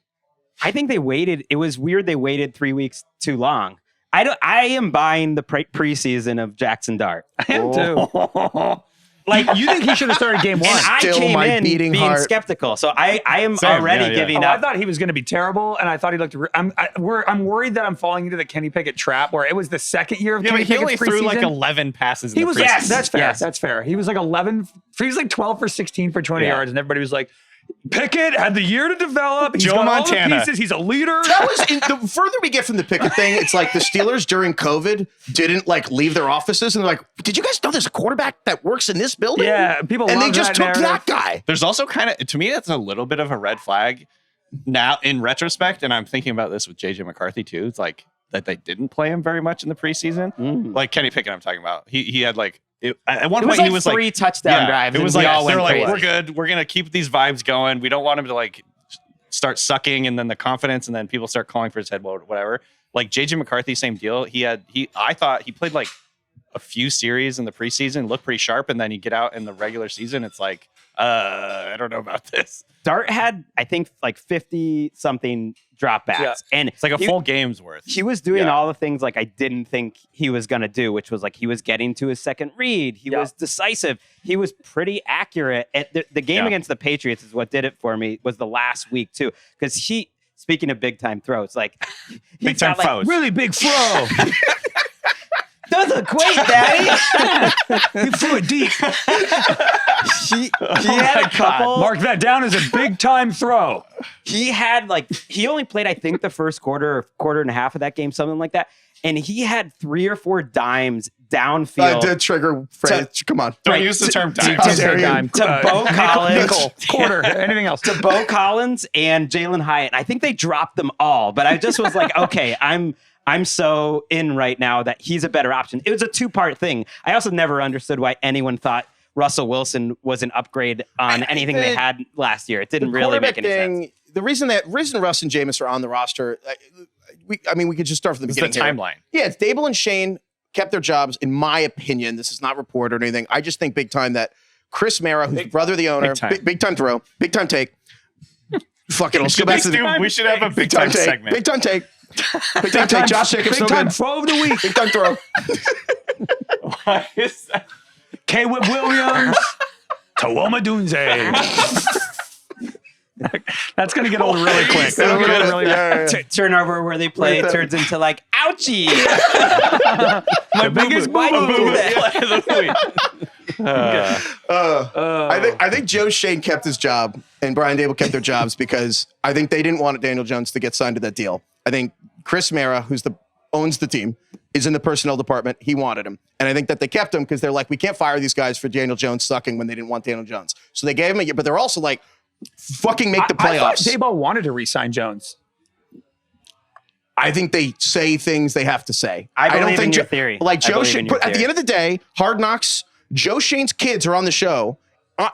I think they waited. It was weird they waited 3 weeks too long. I am buying the preseason of Jaxson Dart. I am too. Like, you think he should have started game one? And I Still came my in beating being heart. skeptical. So I am Same. already Yeah, yeah. giving I up. thought he was going to be terrible, and I thought he looked. I'm worried that I'm falling into the Kenny Pickett trap, where it was the second year of Yeah, Kenny but he Pickett's only threw preseason. like 11 passes. In He the was preseason. yes, that's fair. Yes. That's fair. He was like 11. He was like 12 for 16 for 20 Yeah. yards, and everybody was like, Pickett had the year to develop. He's Joe got Montana. all the pieces. He's a leader. That was the further we get from the Pickett thing, it's like the Steelers during COVID didn't like leave their offices and they're like, did you guys know there's a quarterback that works in this building? Yeah, people And they love just that took narrative. that guy. There's also kind of, to me, that's a little bit of a red flag now in retrospect. And I'm thinking about this with JJ McCarthy too. It's like that they didn't play him very much in the preseason. Like Kenny Pickett, I'm talking about. He had like, at one It was point like he was three like touchdown drives. It was and we like all they were went like, crazy. we're good. We're gonna keep these vibes going. We don't want him to like start sucking, and then the confidence, and then people start calling for his head, whatever. Like JJ McCarthy, same deal. I thought he played like a few series in the preseason, looked pretty sharp, and then you get out in the regular season, it's like, I don't know about this. Dart had, I think, like 50 something dropbacks, Yeah. and It's like a full game's worth. he was doing Yeah. all the things like I didn't think he was going to do, which was like he was getting to his second read. He was decisive. He was pretty accurate. And the game against the Patriots is what did it for me, was the last week too. Because speaking of big time throws, like Big time foes. Really big throw. Doesn't equate, Daddy. He threw it deep. he had a couple. Mark that down as a big time throw. He had he only played, I think, the first quarter or quarter and a half of that game, something like that. And he had 3 or 4 dimes downfield. The trigger phrase. Come on. Don't use the term time. How dare you. To Bo Collins. Nickel, quarter, anything else. To Bo Collins and Jalen Hyatt. I think they dropped them all, but I just was like, okay, I'm so in right now that he's a better option. It was a 2-part thing. I also never understood why anyone thought Russell Wilson was an upgrade on anything they had last year. It didn't really make any sense. The reason Russ and Jameis are on the roster, we could just start from the This is beginning. the here. timeline. Yeah, it's Dable and Shane kept their jobs, in my opinion. This is not reported or anything. I just think big time that Chris Mara, who's brother of the owner, big time throw, big time take. Fuck it, let's go back to the We should have a big time take. segment. Big time take. Big time take. Josh Jacobs, Big no time good. throw of the week. Big time throw. Why is that? K. Whip Williams. Tawoma Dunze. That's going to get old really quick. That'll get old really quick. Turnover where they play Right there. turns into like, ouchie. My biggest Why do you do boo-boo. that? I think Joe Shane kept his job and Brian Dable kept their jobs because I think they didn't want Daniel Jones to get signed to that deal. I think Chris Mara, owns the team, is in the personnel department. He wanted him. And I think that they kept him because they're like, we can't fire these guys for Daniel Jones sucking when they didn't want Daniel Jones. So they gave him a year, but they're also like, fucking make the I thought playoffs. Daboll wanted to re-sign Jones. I think they say things they have to say. I don't believe think in your theory. Like I Joe believe in Shane, your but at the theory. end of the day, Hard Knocks, Joe Shane's kids are on the show.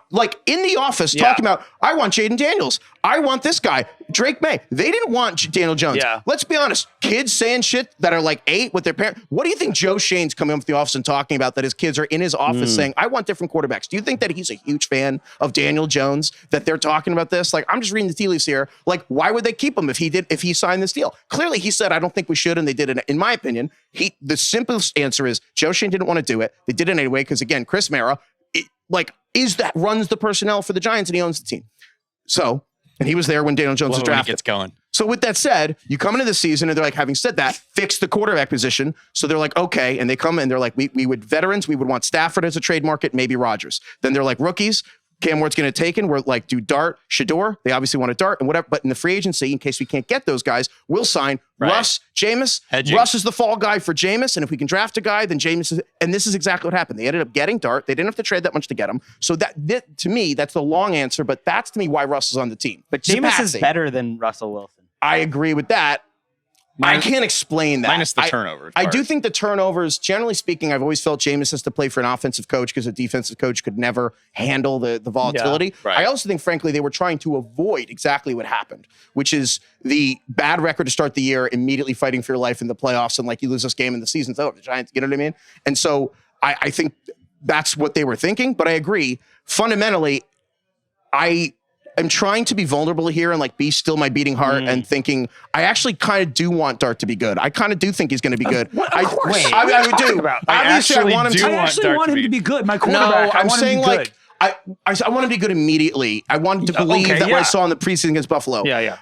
Like in the office talking about, I want Jaden Daniels. I want this guy, Drake May. They didn't want Daniel Jones. Yeah. Let's be honest. Kids saying shit that are like 8 with their parents. What do you think Joe Shane's coming up to the office and talking about that his kids are in his office saying, I want different quarterbacks? Do you think that he's a huge fan of Daniel Jones, that they're talking about this? Like, I'm just reading the tea leaves here. Like, why would they keep him if he signed this deal? Clearly he said, I don't think we should. And they did it. In my opinion, the simplest answer is Joe Shane didn't want to do it. They did it anyway. Cause again, Chris Mara, runs the personnel for the Giants and he owns the team. So, and he was there when Daniel Jones was When it drafted. gets going. So with that said, you come into the season and they're like, having said that, fix the quarterback position. So they're like, okay. And they come and they're like, we would veterans, we would want Stafford as a trade market, maybe Rodgers. Then they're like rookies, Cam Ward's going to take in. We're like, do Dart, Shador. They obviously want a Dart and whatever. But in the free agency, in case we can't get those guys, we'll sign Russ, Jameis. Hedging. Russ is the fall guy for Jameis. And if we can draft a guy, then Jameis is. And this is exactly what happened. They ended up getting Dart. They didn't have to trade that much to get him. So that to me, that's the long answer. But that's to me why Russ is on the team. But Jameis is better than Russell Wilson. I agree with that. I can't explain that. Minus the turnovers. I do think the turnovers, generally speaking, I've always felt Jameis has to play for an offensive coach because a defensive coach could never handle the volatility. Yeah, right. I also think, frankly, they were trying to avoid exactly what happened, which is the bad record to start the year, immediately fighting for your life in the playoffs, and like you lose this game and the season's over. The Giants, you know what I mean? And so I think that's what they were thinking, but I agree. Fundamentally, I am trying to be vulnerable here and like be still my beating heart and thinking I actually kind of do want Dart to be good. I kind of do think he's going to be good. Of course. I do. Obviously, I want him to. I actually want him to be good. My quarterback. No, I'm saying like good. I want him to be good immediately. I wanted to believe that what I saw in the preseason against Buffalo. Yeah.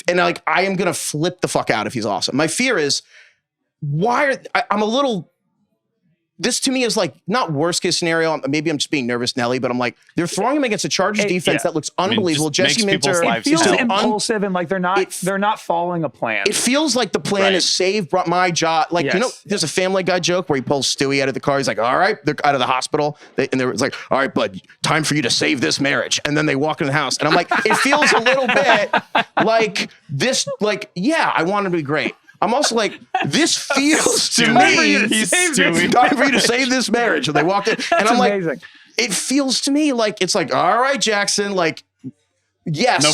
And like I am going to flip the fuck out if he's awesome. My fear is I'm a little. This to me is like not worst case scenario. Maybe I'm just being nervous, Nelly, but I'm like, they're throwing him against a Chargers defense that looks unbelievable. Jesse Minter. It feels impulsive and like they're not following a plan. It feels like the plan is save my job. Like, you know, there's a Family Guy joke where he pulls Stewie out of the car. He's like, all right, they're out of the hospital. And there was like, all right, bud, time for you to save this marriage. And then they walk in the house. And I'm like, it feels a little bit like this, like, yeah, I want him to be great. I'm also like, this feels to me, time for you to save this marriage. And they walked in, and I'm like, it feels to me like it's like, all right, Jackson, like, yes,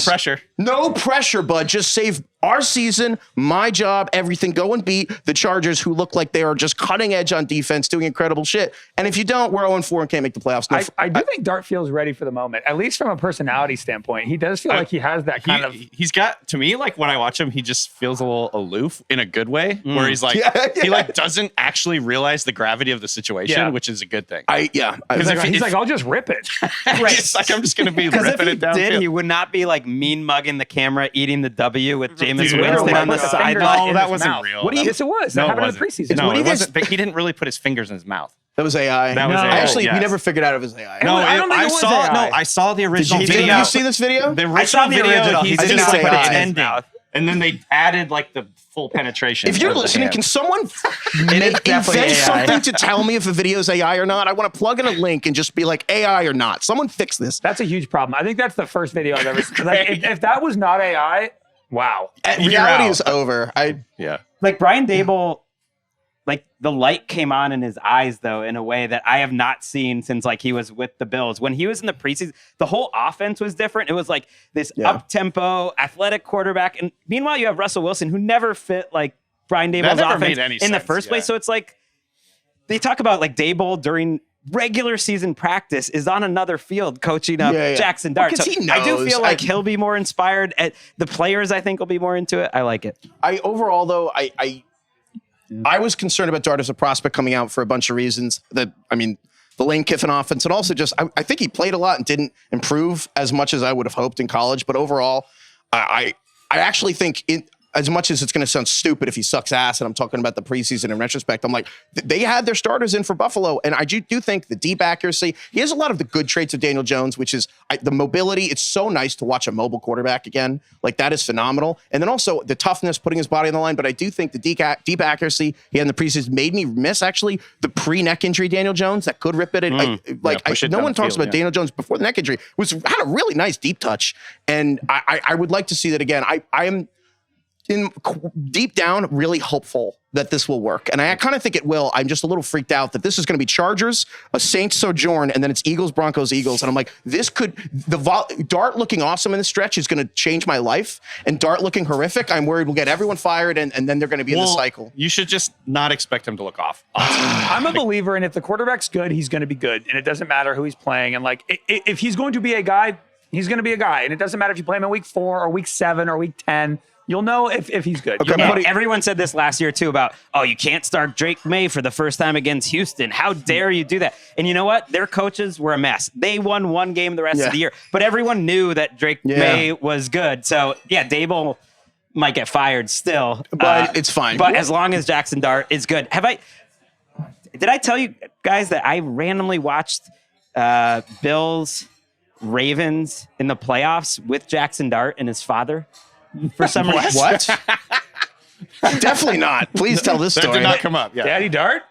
no pressure, bud. Just save our season, my job, everything. Go and beat the Chargers, who look like they are just cutting edge on defense, doing incredible shit. And if you don't, we're 0-4 and can't make the playoffs. I do think Dart feels ready for the moment, at least from a personality standpoint. He does feel like he has that kind of. He's got, to me, like when I watch him, he just feels a little aloof in a good way, where he's like, he like doesn't actually realize the gravity of the situation, which is a good thing. He's like, I'll just rip it. Right. Like, I'm just going to be ripping it down. He would not be like mean mugging the camera, eating the W with Jameis Winston on the sideline. No, that wasn't real. Yes, it was. That happened in the preseason. No, it wasn't. He didn't really put his fingers in his mouth. That was AI. That was AI. Actually, we never figured out if it was AI. No, I don't think it was AI. No, I saw the original video. Did you see this video? The original video, he's just like pretending. And then they added like the full penetration. If you're listening, can someone invent something to tell me if a video is AI or not? I want to plug in a link and just be like AI or not. Someone fix this. That's a huge problem. I think that's the first video I've ever seen. Like, if that was not AI, wow. Reality is over. Like Brian Dable, like the light came on in his eyes though in a way that I have not seen since like he was with the Bills. When he was in the preseason, the whole offense was different. It was like this up-tempo, athletic quarterback. And meanwhile, you have Russell Wilson, who never fit like Brian Dable's offense in the first place. So it's like they talk about like Dable during regular season practice is on another field coaching up Jaxson Dart. Well, so I do feel like he'll be more inspired. The players, I think, will be more into it. I like it. Overall, though, I was concerned about Dart as a prospect coming out for a bunch of reasons. The Lane Kiffin offense, and also just I think he played a lot and didn't improve as much as I would have hoped in college. But overall, I actually think as much as it's going to sound stupid if he sucks ass, and I'm talking about the preseason in retrospect, I'm like, they had their starters in for Buffalo, and I do think the deep accuracy, he has a lot of the good traits of Daniel Jones, which is the mobility. It's so nice to watch a mobile quarterback again. Like, that is phenomenal. And then also the toughness, putting his body on the line, but I do think the deep accuracy he had in the preseason made me miss, actually, the pre-neck injury Daniel Jones that could rip it. No one talks about Daniel Jones before the neck injury. Had a really nice deep touch, and I would like to see that again. I am deep down really hopeful that this will work, and I kind of think it will. I'm just a little freaked out that this is going to be Chargers, a Saints sojourn, and then it's Eagles, Broncos, Eagles, and I'm like, this could Dart looking awesome in the stretch is going to change my life, and Dart looking horrific, I'm worried we'll get everyone fired, and then they're going to be in the cycle. You should just not expect him to look off. I'm a believer in if the quarterback's good, he's going to be good, and it doesn't matter who he's playing, and like if he's going to be a guy, he's going to be a guy, and it doesn't matter if you play him in week 4 or week 7 or week 10. You'll know if he's good. Okay, everyone said this last year, too, about, you can't start Drake May for the first time against Houston. How dare you do that? And you know what? Their coaches were a mess. They won one game the rest of the year. But everyone knew that Drake May was good. So, Dable might get fired still. But it's fine. But as long as Jaxson Dart is good. Did I tell you guys that I randomly watched Bills Ravens in the playoffs with Jaxson Dart and his father for some reason. What? Definitely not. Please tell this That story. did not come up. Yeah. Daddy Dart?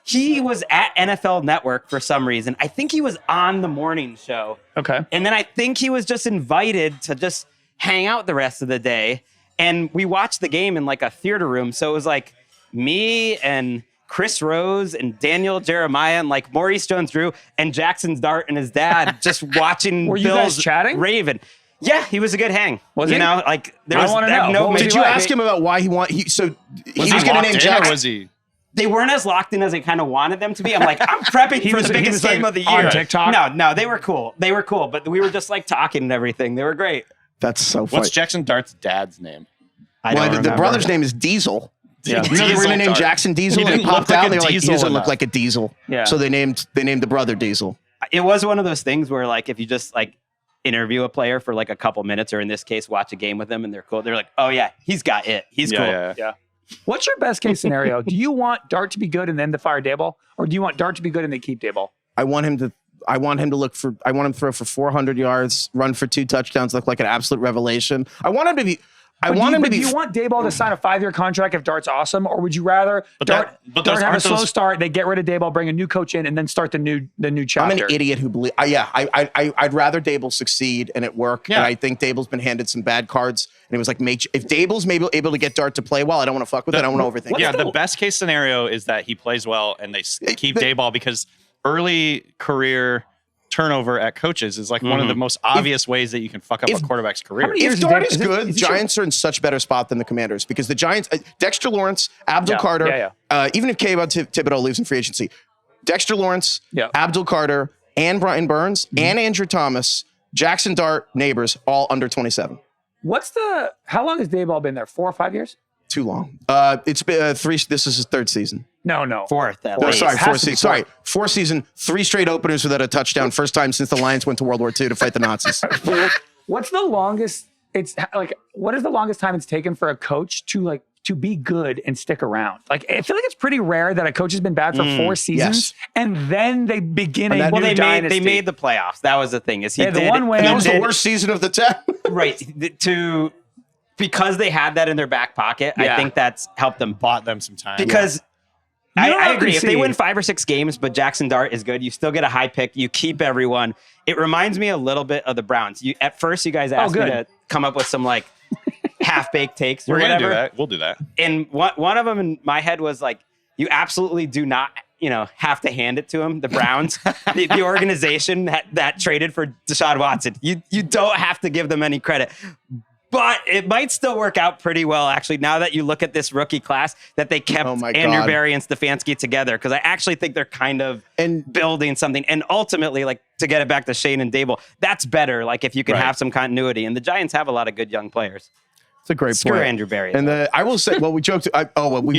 He was at NFL Network for some reason. I think he was on the morning show. Okay. And then I think he was just invited to just hang out the rest of the day. And we watched the game in like a theater room. So it was like me and Chris Rose and Daniel Jeremiah and like Maurice Jones-Drew and Jaxson Dart and his dad just watching Were you guys Bills chatting? Raven. Yeah, he was a good hang. Was you he? know, like there I was wanna there- know. no What was maybe Did you like- ask him about why he Was he he was going to locked name in, or Jackson? was he? They weren't as locked in as I kind of wanted them to be. I'm like, I'm prepping for was- the he biggest was, game like, of the on year. TikTok? No, they were cool. They were cool, but we were just like talking and everything. They were great. That's so funny. What's Jaxson Dart's dad's name? I Well, don't the remember. brother's name is Diesel. Yeah. You know, they were going to name Dart. Jaxson Diesel, He and it didn't look popped like out. a They're like, he diesel doesn't look enough. like a diesel. Yeah. So they named the brother Diesel. It was one of those things where like if you just like interview a player for like a couple minutes, or in this case, watch a game with them and they're cool. They're like, oh yeah, he's got it. He's cool. Yeah. What's your best case scenario? Do you want Dart to be good and then to fire Daboll? Or do you want Dart to be good and they keep Daboll? I want him to throw for 400 yards, run for 2 touchdowns, look like an absolute revelation. I want him to be. Do you want Daboll to sign a 5-year contract if Dart's awesome, or would you rather Dart have a slow start, they get rid of Daboll, bring a new coach in, and then start the new chapter? I'm an idiot who believe. I'd rather Dable succeed and it work. Yeah. And I think Dable's been handed some bad cards, and it was like, if Dable's maybe able to get Dart to play well, I don't want to fuck with it. I don't want to overthink. Yeah, it. the best case scenario is that he plays well and they keep Dayball, because early career turnover at coaches is like one of the most obvious ways that you can fuck up a quarterback's career. many If years Dart is is it- good, is it Giants are in such better spot than the Commanders, because the Giants, Dexter Lawrence, Abdul Carter, even if Thibodeau leaves in free agency, Dexter Lawrence, Abdul Carter, and Brian Burns, and Andrew Thomas, Jaxson Dart, neighbors, all under 27. How long has Daboll been there? 4 or 5 years? Too long. It's been 3. This is his 3rd season. No. Fourth. At No, least. sorry, Has 4 to be season. Sorry, 4 season, 3 straight openers without a touchdown. First time since the Lions went to World War II to fight the Nazis. What's the longest? It's like, what is the longest time it's taken for a coach to be good and stick around? Like, I feel like it's pretty rare that a coach has been bad for 4 seasons and then they begin a new dynasty. They made the playoffs. That was the thing. Is he They had the did, one win. And that was the worst season of the 10. right because they had that in their back pocket. I think that's helped them. Bought them some time. Because You know I what agree. we If they see? win 5 or 6 games, but Jaxson Dart is good, you still get a high pick. You keep everyone. It reminds me a little bit of the Browns. At first, you guys asked me to come up with some like half-baked takes or We're whatever. gonna do that. We'll do that. And one of them in my head was like, you absolutely do not, have to hand it to them. The Browns, the organization that traded for Deshaun Watson. You don't have to give them any credit. But it might still work out pretty well, actually, now that you look at this rookie class, that they kept Andrew Berry and Stefanski together, because I actually think they're kind of building something. And ultimately, like, to get it back to Shane and Dable, that's better, like, if you can have some continuity. And the Giants have a lot of good young players. It's a great Screw point. Andrew Berry. And I will say, we joked. We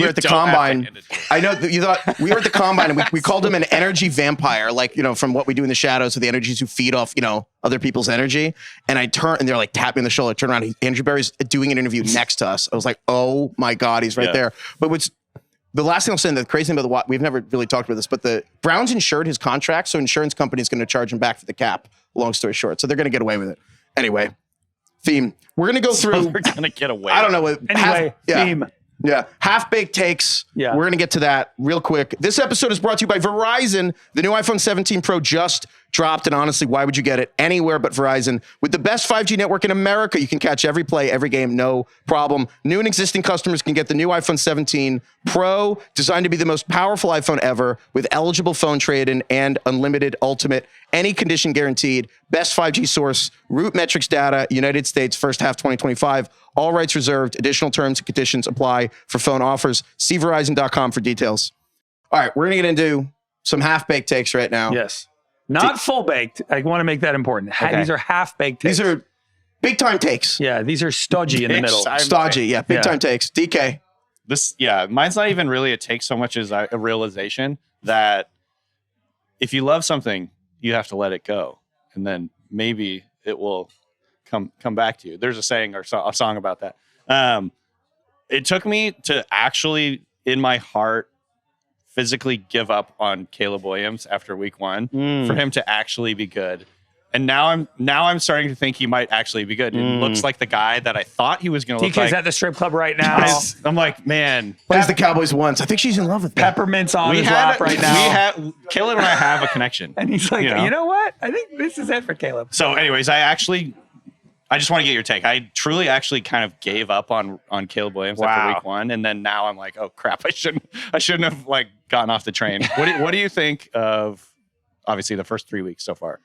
were at the combine. I know you thought we were at the combine, and we called him an energy vampire, like from what we do in the shadows, of the energies who feed off other people's energy. And I turn, and they're like tapping the shoulder. I turn around, Andrew Berry's doing an interview next to us. I was like, oh my god, he's right there. But the last thing I'll say, and the crazy thing about we've never really talked about this, but the Browns insured his contract, so insurance company is going to charge him back for the cap. Long story short, so they're going to get away with it anyway. Theme. We're going to go through. We're going to get away. I don't know. Theme. Yeah. Half-baked takes. Yeah. We're going to get to that real quick. This episode is brought to you by Verizon. The new iPhone 17 Pro just dropped, and honestly, why would you get it anywhere but Verizon? With the best 5G network in America, you can catch every play, every game, no problem. New and existing customers can get the new iPhone 17 Pro, designed to be the most powerful iPhone ever, with eligible phone trade-in and unlimited ultimate, any condition guaranteed. Best 5G source, root metrics data, United States, first half 2025. All rights reserved. Additional terms and conditions apply for phone offers. See Verizon.com for details. All right, we're going to get into some half-baked takes right now. Yes. Not full-baked. I want to make that important. These are half-baked takes. These are big-time takes. Yeah, these are stodgy in the middle. Stodgy, yeah. Big-time takes. DK. Mine's not even really a take so much as a realization that if you love something, you have to let it go. And then maybe it will come back to you. There's a saying or a song about that. It took me to actually, in my heart, physically give up on Caleb Williams after week 1 for him to actually be good. And now I'm starting to think he might actually be good. It looks like the guy that I thought he was going to look DK's like. at the strip club right now. I'm like, man. Plays the Cowboys once. I think she's in love with him. Peppermint's on his lap right now. Caleb and I have a connection. And he's like, you know what? I think this is it for Caleb. So anyways, I just want to get your take. I truly actually kind of gave up on Caleb Williams after week 1. And then now I'm like, oh crap, I shouldn't have like gotten off the train. What do you think of obviously the first 3 weeks so far?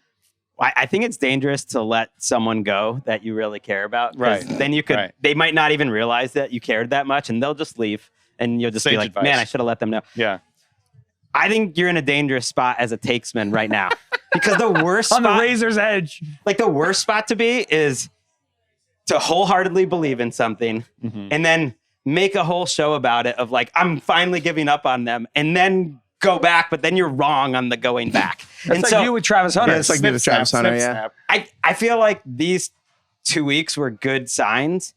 I think it's dangerous to let someone go that you really care about. Right. Then they might not even realize that you cared that much and they'll just leave and you'll just be like, advice. man, I should have let them know. Yeah. I think you're in a dangerous spot as a takesman right now because the worst On spot, the razor's edge. like the worst spot to be is to wholeheartedly believe in something and then make a whole show about it of like, I'm finally giving up on them and then go back, but then you're wrong on the going back. It's like you with Travis Hunter. Yeah, it's like me with Travis Hunter, yeah. I feel like these 2 weeks were good signs,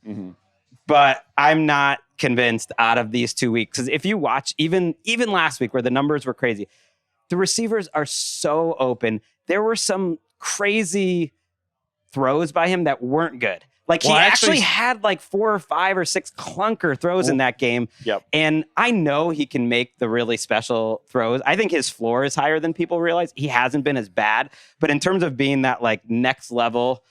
but I'm not convinced out of these 2 weeks. Because if you watch even last week where the numbers were crazy, the receivers are so open. There were some crazy throws by him that weren't good. Like he actually had like 4 or 5 or 6 clunker throws in that game. Yep. And I know he can make the really special throws. I think his floor is higher than people realize. He hasn't been as bad. But in terms of being that like next level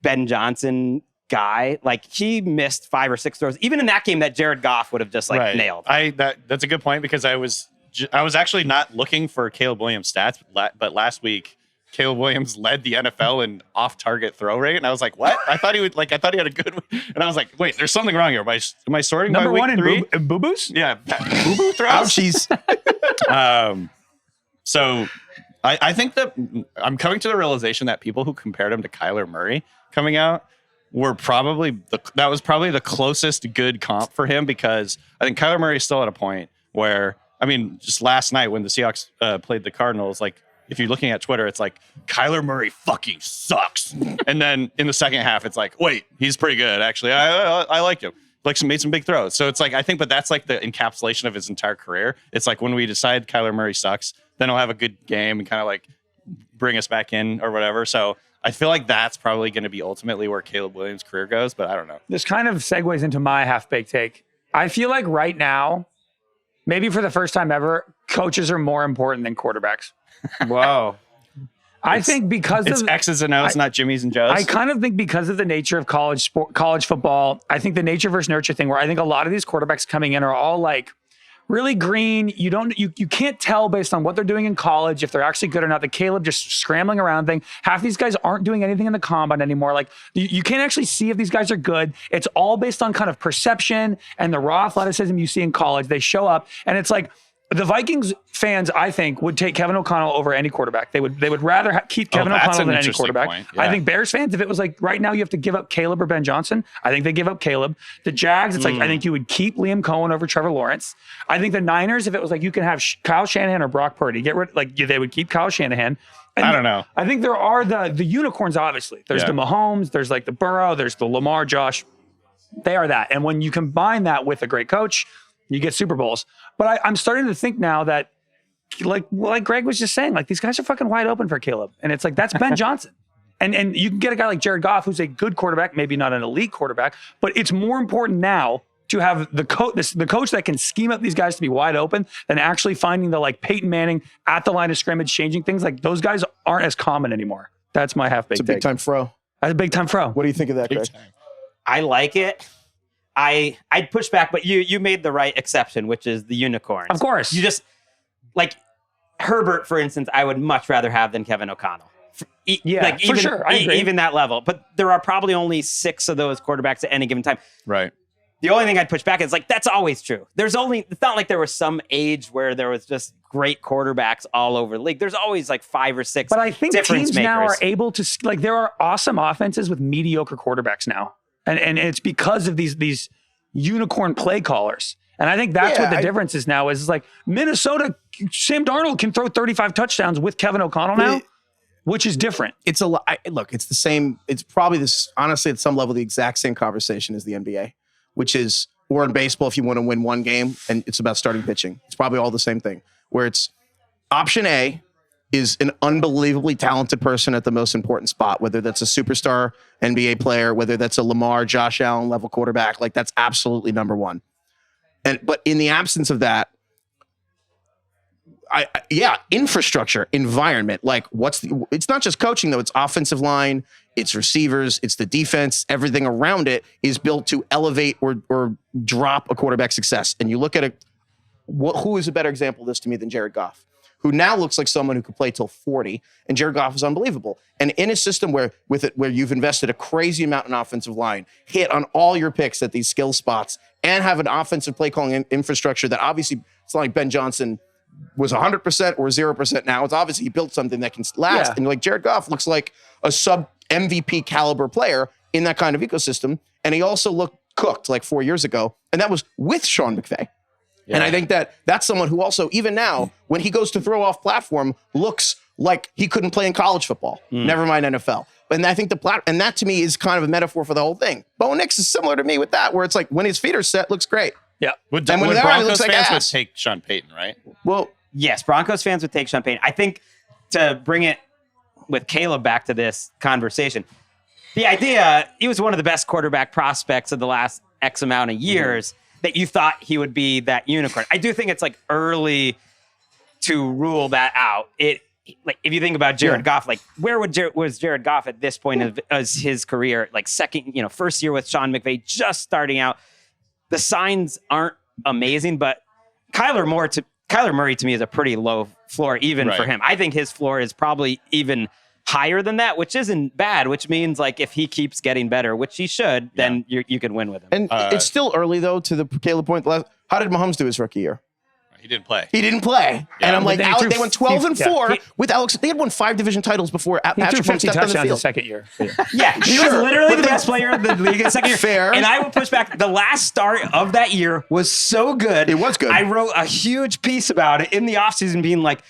Ben Johnson guy, like he missed 5 or 6 throws, even in that game that Jared Goff would have just like nailed. That's a good point because I was actually not looking for Caleb Williams stats, but last week Caleb Williams led the NFL in off-target throw rate, and I was like, "What?" I thought he had a good, and I was like, "Wait, there's something wrong here. Am I sorting number by week 1 3? in boo-boos? Yeah, boo-boo throws. Ouchies. So I think that I'm coming to the realization that people who compared him to Kyler Murray coming out were probably the closest good comp for him because I think Kyler Murray is still at a point where, I mean, just last night when the Seahawks played the Cardinals, like, if you're looking at Twitter, it's like, Kyler Murray fucking sucks. And then in the second half, it's like, wait, he's pretty good, actually. I like him. Like, made some big throws. So it's like, I think, but that's like the encapsulation of his entire career. It's like when we decide Kyler Murray sucks, then he'll have a good game and kind of like bring us back in or whatever. So I feel like that's probably going to be ultimately where Caleb Williams' career goes, but I don't know. This kind of segues into my half-baked take. I feel like right now, maybe for the first time ever, coaches are more important than quarterbacks. Whoa. I think because it's of X's and O's, not Jimmy's and Joe's. I kind of think because of the nature of college football, I think the nature versus nurture thing, where I think a lot of these quarterbacks coming in are all like really green. You can't tell based on what they're doing in college if they're actually good or not. The Caleb just scrambling around thing. Half these guys aren't doing anything in the combine anymore. Like you can't actually see if these guys are good. It's all based on kind of perception and the raw athleticism you see in college. They show up and it's like, the Vikings fans, I think, would take Kevin O'Connell over any quarterback. They would rather keep Kevin O'Connell than any quarterback. Yeah. I think Bears fans, if it was like right now you have to give up Caleb or Ben Johnson, I think they give up Caleb. The Jags, it's like I think you would keep Liam Cohen over Trevor Lawrence. I think the Niners, if it was like you can have Kyle Shanahan or Brock Purdy, they would keep Kyle Shanahan. And I don't know. I think there are the unicorns. Obviously, there's the Mahomes, there's like the Burrow, there's the Lamar, Josh. They are that, and when you combine that with a great coach, you get Super Bowls. But I'm starting to think now that, like Greg was just saying, like these guys are fucking wide open for Caleb. And it's like, that's Ben Johnson. And you can get a guy like Jared Goff, who's a good quarterback, maybe not an elite quarterback, but it's more important now to have the coach that can scheme up these guys to be wide open than actually finding the like Peyton Manning at the line of scrimmage, changing things. Like those guys aren't as common anymore. That's my half-baked It's a big time fro. That's a big time fro. What do you think of that, Greg? I like it. I'd push back, but you made the right exception, which is the unicorns. Of course. You just, like, Herbert, for instance, I would much rather have than Kevin O'Connell. For sure. I agree. Even that level. But there are probably only 6 of those quarterbacks at any given time. Right. The only thing I'd push back is, like, that's always true. It's not like there was some age where there was just great quarterbacks all over the league. There's always, like, 5 or 6 But I think teams makers. now are able to, like, there are awesome offenses with mediocre quarterbacks now. And it's because of these unicorn play callers. And I think that's what the difference is now is like Minnesota, Sam Darnold can throw 35 touchdowns with Kevin O'Connell now, which is different. It's look, it's the same. It's probably this, honestly, at some level, the exact same conversation as the NBA, which is, or in baseball, if you want to win one game and it's about starting pitching, it's probably all the same thing where it's option A is an unbelievably talented person at the most important spot, whether that's a superstar NBA player, whether that's a Lamar, Josh Allen level quarterback. Like, that's absolutely number one. But in the absence of that, infrastructure, environment, like it's not just coaching though, it's offensive line, it's receivers, it's the defense, everything around it is built to elevate or drop a quarterback's success. And you look at who is a better example of this to me than Jared Goff, who now looks like someone who could play till 40, and Jared Goff is unbelievable. And in a system where you've invested a crazy amount in offensive line, hit on all your picks at these skill spots, and have an offensive play calling infrastructure that obviously, it's not like Ben Johnson was 100% or 0% now. It's obviously he built something that can last. Yeah. And like Jared Goff looks like a sub MVP caliber player in that kind of ecosystem. And he also looked cooked like 4 years ago. And that was with Sean McVay. Yeah. And I think that's someone who also, even now, when he goes to throw off platform, looks like he couldn't play in college football. Never mind NFL. And I think and that to me is kind of a metaphor for the whole thing. Bo Nix is similar to me with that, where it's like when his feet are set, looks great. Yeah. Would And when they're on, it looks Broncos like fans would ass. take Sean Payton, right? Well, Yes, Broncos fans would take Sean Payton. I think to bring it with Caleb back to this conversation, the idea, he was one of the best quarterback prospects of the last X amount of years, that you thought he would be that unicorn. I do think it's like early to rule that out. Like if you think about Jared Goff, like where was Jared Goff at this point of his career? Like first year with Sean McVay, just starting out. The signs aren't amazing, but Kyler Murray to me is a pretty low floor even for him. I think his floor is probably even higher than that, which isn't bad, which means like if he keeps getting better, which he should, then you can win with him. and it's still early though, to the Caleb point. How did Mahomes do his rookie year? He didn't play. He didn't play. And I'm like, they went 12-4 with Alex. They had won 5 division titles before He threw Patrick Mahomes 50 stepped on the touchdowns field. the second year. Yeah, he was literally the best player in the league in the second year. Fair. And I will push back. The last start of that year was so good. It was good. I wrote a huge piece about it in the offseason being like,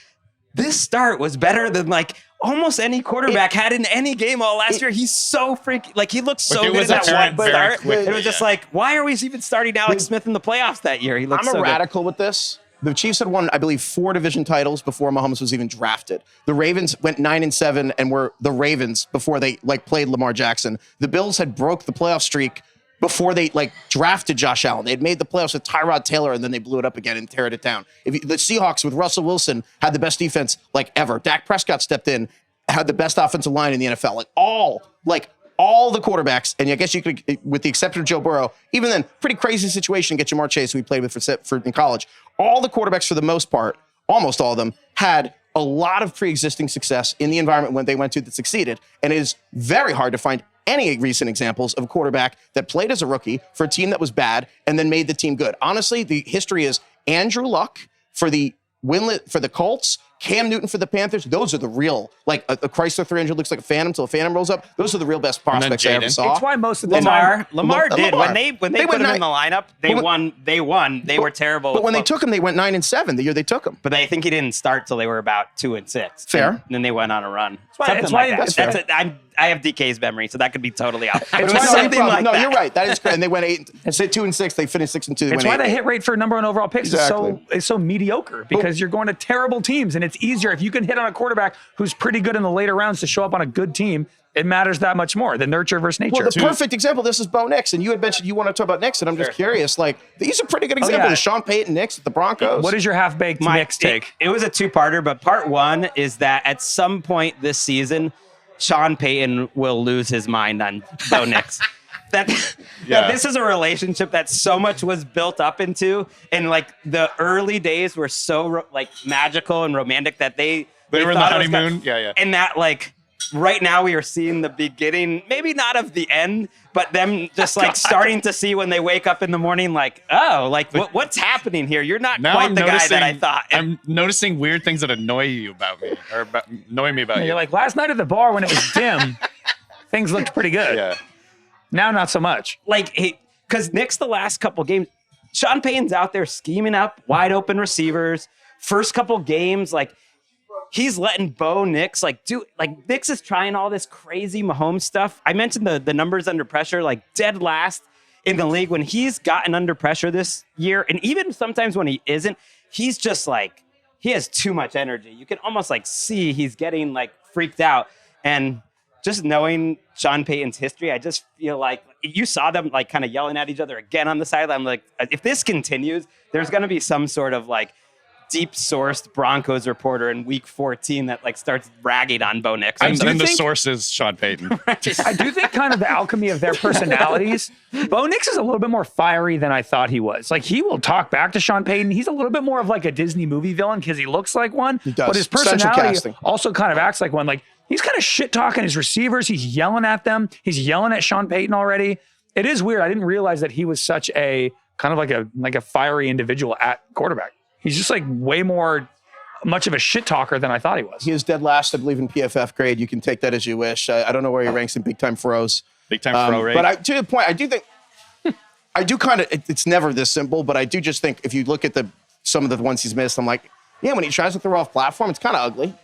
this start was better than like almost any quarterback had in any game all last year. He's so freaky. Like he looked so good in that one start. It was just like, why are we even starting Alex Smith in the playoffs that year? He looked so good. I'm radical with this. The Chiefs had won, I believe, 4 division titles before Mahomes was even drafted. The Ravens went 9-7 and were the Ravens before they played Lamar Jackson. The Bills had broke the playoff streak before they drafted Josh Allen. They had made the playoffs with Tyrod Taylor, and then they blew it up again and teared it down. The Seahawks with Russell Wilson had the best defense ever. Dak Prescott stepped in, had the best offensive line in the NFL. All the quarterbacks, and I guess you could, with the exception of Joe Burrow, even then, pretty crazy situation. Get Jamar Chase, who we played with for in college. All the quarterbacks, for the most part, almost all of them, had a lot of pre-existing success in the environment when they went to that succeeded. And it is very hard to find any recent examples of a quarterback that played as a rookie for a team that was bad and then made the team good. Honestly, the history is Andrew Luck for the Colts, Cam Newton for the Panthers. Those are the real, a Chrysler 300 looks like a Phantom till a Phantom rolls up. Those are the real best prospects I ever saw. It's why most of the Lamar did. When they put him in the lineup, they won. They were terrible. But when they took him, they went 9-7 the year they took him. But I think he didn't start till they were about 2-6. Fair. And then they went on a run. That's why that's fair. I have DK's memory, so that could be totally out. No, you're right. That is correct. And they went 2-6. They finished 6-2. It's why the hit rate for number one overall picks Exactly. is so mediocre, because you're going to terrible teams, and it's easier if you can hit on a quarterback who's pretty good in the later rounds to show up on a good team. It matters that much more than nurture versus nature. Well, the perfect example of this is Bo Nix, and you had mentioned you want to talk about Nix, and I'm just curious. These are pretty good examples. Sean Payton, Nix at the Broncos. What is your half-baked Nix take? It was a 2-parter, but part 1 is that at some point this season, Sean Payton will lose his mind on Bo Nix. That this is a relationship that so much was built up into, and the early days were so magical and romantic that they were in the honeymoon. And that right now we are seeing the beginning, maybe not of the end, but them just starting to see when they wake up in the morning, what's happening here? You're not quite the guy that I thought. I'm noticing weird things that annoy you about me, or annoy me about you. You're like, last night at the bar when it was dim, things looked pretty good. Yeah. Now, not so much. Because Nick's the last couple games, Sean Payton's out there scheming up wide open receivers. First couple games, he's letting Bo Nix Nix is trying all this crazy Mahomes stuff. I mentioned the numbers under pressure, dead last in the league. When he's gotten under pressure this year, and even sometimes when he isn't, he's just he has too much energy. You can almost like see he's getting like freaked out. And just knowing Sean Payton's history, I just feel like you saw them like kind of yelling at each other again on the sideline. Like, if this continues, there's going to be some sort of like deep sourced Broncos reporter in week 14 that like starts ragging on Bo Nix. And the source is Sean Payton. I do think kind of the alchemy of their personalities. Bo Nix is a little bit more fiery than I thought he was. Like, he will talk back to Sean Payton. He's a little bit more of like a Disney movie villain because he looks like one. He does. But his Central personality casting. also kind of acts like one. Like, he's kind of shit talking his receivers. He's yelling at them. He's yelling at Sean Payton already. It is weird. I didn't realize that he was such a kind of like a fiery individual at quarterback. He's just like way more much of a shit talker than I thought he was. He is dead last, I believe, in PFF grade. You can take that as you wish. I don't know where he ranks in big time throws. Big time throw rate. But to the point, I do think I do kind of. It's never this simple, but I do just think if you look at some of the ones he's missed, I'm like, yeah, when he tries to throw off platform, it's kind of ugly.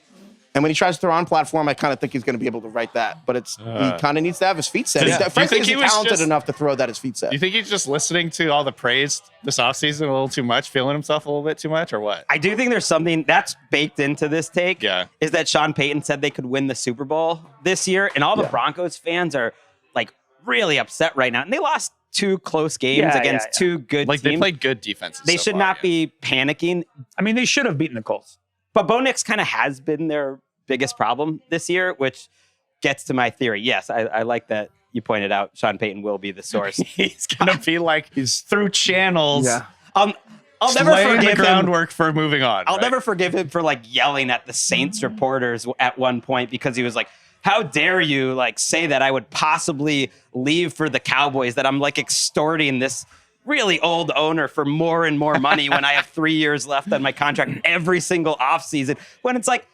And when he tries to throw on platform, I kind of think he's going to be able to write that. But he kind of needs to have his feet set. Yeah. Frankly, think he's he was talented just- enough to throw that his feet set. Do you think he's just listening to all the praise this offseason a little too much, feeling himself a little bit too much, or what? I do think there's something that's baked into this take. Yeah. Is that Sean Payton said they could win the Super Bowl this year, and all the Broncos fans are like really upset right now. And they lost 2 close games against 2 good Like, teams. they played good defenses. They so should far, not yeah. be panicking. I mean, they should have beaten the Colts. But Bo Nix kind of has been their biggest problem this year, which gets to my theory. Yes, I like that you pointed out Sean Payton will be the source. He's gonna be like through channels. Yeah. I'll never laying forgive the him. groundwork for moving on. I'll right? never forgive him for like yelling at the Saints reporters at one point because he was like, how dare you like say that I would possibly leave for the Cowboys, that I'm like extorting this really old owner for more and more money when I have 3 years left on my contract every single offseason, when it's like,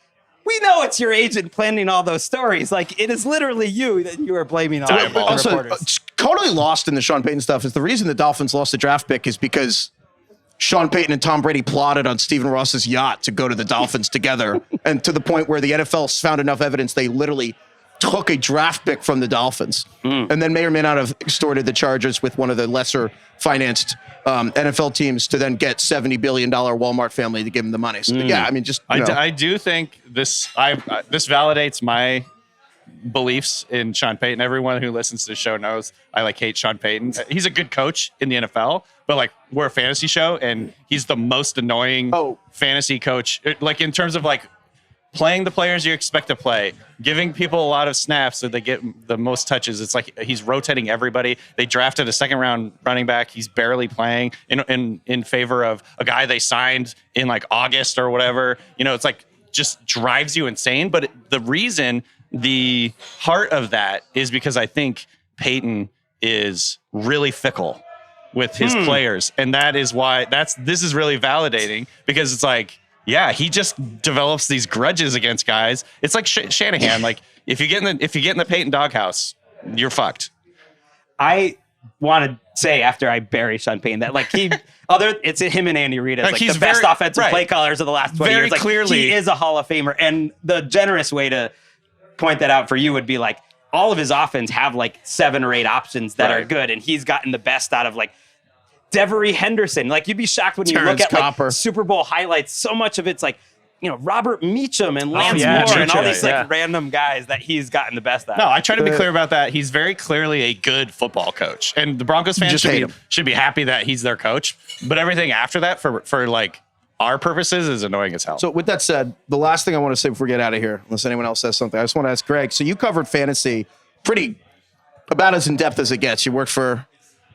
we know it's your agent planning all those stories. Like, it is literally you that you are blaming all the Also, reporters. totally lost in the Sean Payton stuff is the reason the Dolphins lost the draft pick is because Sean Payton and Tom Brady plotted on Stephen Ross's yacht to go to the Dolphins together, and to the point where the NFL found enough evidence they literally took a draft pick from the Dolphins, and then may or may not have extorted the Chargers with one of the lesser financed NFL teams to then get $70 billion Walmart family to give him the money. So yeah, I mean, just I do think this this validates my beliefs in Sean Payton. Everyone who listens to the show knows I hate Sean Payton. He's a good coach in the NFL, but like, we're a fantasy show, and he's the most annoying fantasy coach. Like, in terms of like playing the players you expect to play, giving people a lot of snaps so they get the most touches. It's like he's rotating everybody. They drafted a 2nd round running back. He's barely playing in favor of a guy they signed in like August or whatever. You know, it's like just drives you insane. But the heart of that is because I think Peyton is really fickle with his players. And that is why this is really validating, because it's like, yeah, he just develops these grudges against guys. It's like Shanahan. Like, if you get in the Peyton doghouse, you're fucked. I want to say after I bury Sean Payton that like it's him and Andy Reid as like he's the best very- offensive play callers of the last 20 Very years. Like, clearly. he is a Hall of Famer, and the generous way to point that out for you would be like, all of his offense have like 7 or 8 options that are good, and he's gotten the best out of like Devery Henderson. Like, you'd be shocked when you Terrence look at Copper. like Super Bowl highlights. So much of it's like, you know, Robert Meacham and Lance yeah, Moore and all Meacham, these yeah. like random guys that he's gotten the best out No, of. I try to be clear about that. He's very clearly a good football coach, and the Broncos fans just hate him. should be happy that he's their coach. But everything after that, for like our purposes, is annoying as hell. So with that said, the last thing I want to say before we get out of here, unless anyone else says something, I just want to ask Greg. So you covered fantasy about as in depth as it gets. You worked for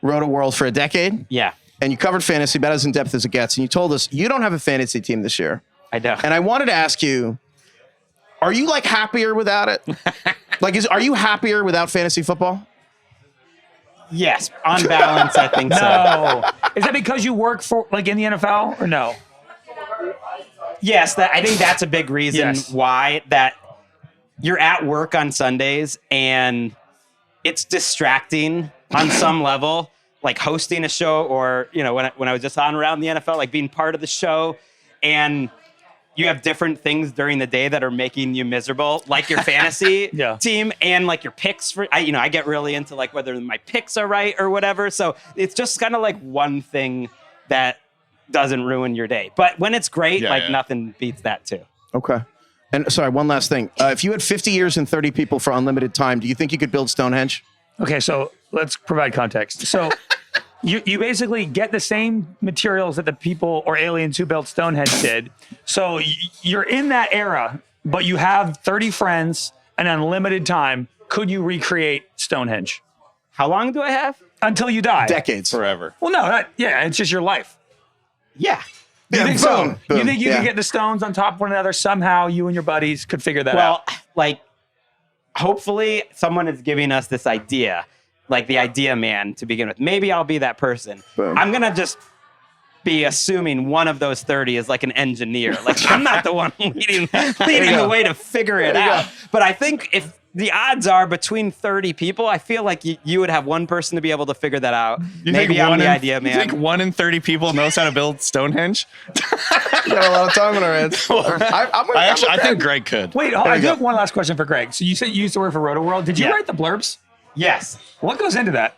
Roto World for a decade. Yeah, And you covered fantasy about as in depth as it gets. And you told us you don't have a fantasy team this year. I don't. And I wanted to ask you, are you like happier without it? Are you happier without fantasy football? Yes, on balance, I think so. No. Is that because you work for like in the NFL or no? Yes, I think that's a big reason why that you're at work on Sundays and it's distracting on some level, like hosting a show, or, you know, when I was just on around the NFL, like being part of the show, and you have different things during the day that are making you miserable, like your fantasy team and like your picks for, I get really into like whether my picks are right or whatever. So it's just kind of like one thing that doesn't ruin your day. But when it's great, Yeah. nothing beats that too. Okay. And sorry, one last thing. If you had 50 years and 30 people for unlimited time, do you think you could build Stonehenge? Okay, so let's provide context. So you basically get the same materials that the people or aliens who built Stonehenge did. So you're in that era, but you have 30 friends and unlimited time. Could you recreate Stonehenge? How long do I have? Until you die. Decades. Forever. Well, no, it's just your life. Yeah. You think boom, so? You boom. think you Yeah. could get the stones on top of one another somehow? You and your buddies could figure that out. Well, hopefully someone is giving us this idea, like the idea man to begin with. Maybe I'll be that person. Boom. I'm going to just be assuming one of those 30 is like an engineer. Like I'm not the one leading the way to figure it out. But I think if the odds are between 30 people, I feel like you would have one person to be able to figure that out. Maybe I'm the idea man. You think 1 in 30 people knows how to build Stonehenge? We got a lot of time on our hands. I think Greg could. Wait, I do have one last question for Greg. So you said you used to work for Roto World. Did you Yeah. write the blurbs? Yes. What goes into that?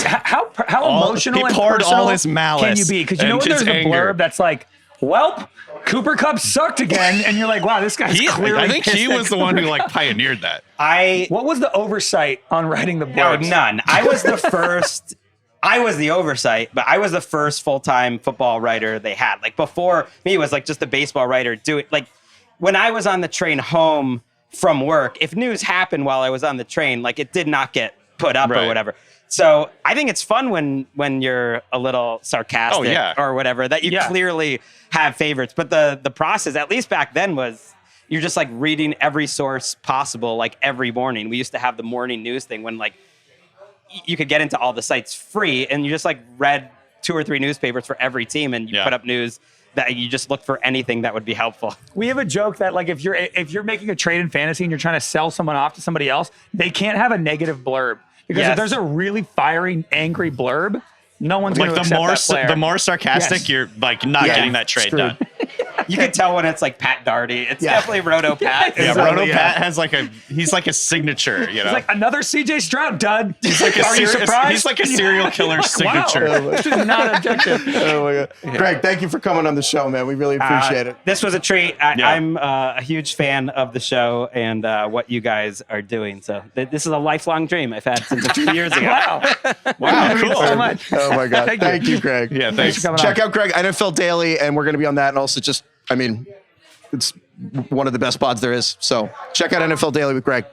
How emotional he and poured personal all his malice can you be? Because you know and when there's his a anger. blurb that's like, "Welp, Cooper Cup sucked again," and you're like, "Wow, this guy's clearly." I think he pissed was at the one who Cooper. pioneered that. What was the oversight on writing the No, blurbs? none. I was the first. I was the oversight, but I was the first full-time football writer they had. Like before me, it was like just a baseball writer. Like when I was on the train home from work, if news happened while I was on the train, like it did not get put up or Right. whatever. So I think it's fun when you're a little sarcastic or whatever, that you clearly have favorites. But the process, at least back then, was you're just like reading every source possible, like every morning. We used to have the morning news thing when like you could get into all the sites free, and you just like read 2 or 3 newspapers for every team, and you put up news that you just look for anything that would be helpful. We have a joke that like if you're making a trade in fantasy and you're trying to sell someone off to somebody else, they can't have a negative blurb. Because if there's a really fiery, angry blurb, no one's going to accept that player. The more sarcastic, you're like not getting that trade done. You can tell when it's like Pat Darty. It's definitely Roto Pat. Yeah, Roto Pat has he's like a signature, you know. It's like another CJ Stroud dud. He's like, Are you surprised? He's like a serial killer signature. Wow, this is not objective. Oh my God. Greg, thank you for coming on the show, man. We really appreciate it. This was a treat. I'm a huge fan of the show and what you guys are doing. So this is a lifelong dream I've had since a few years ago. Wow, Wow, cool. So much. Oh my God. Thank you, Greg. Yeah, thanks. for coming Check on. out Greg NFL Daily, and we're going to be on that. And also just, it's one of the best pods there is. So check out NFL Daily with Greg.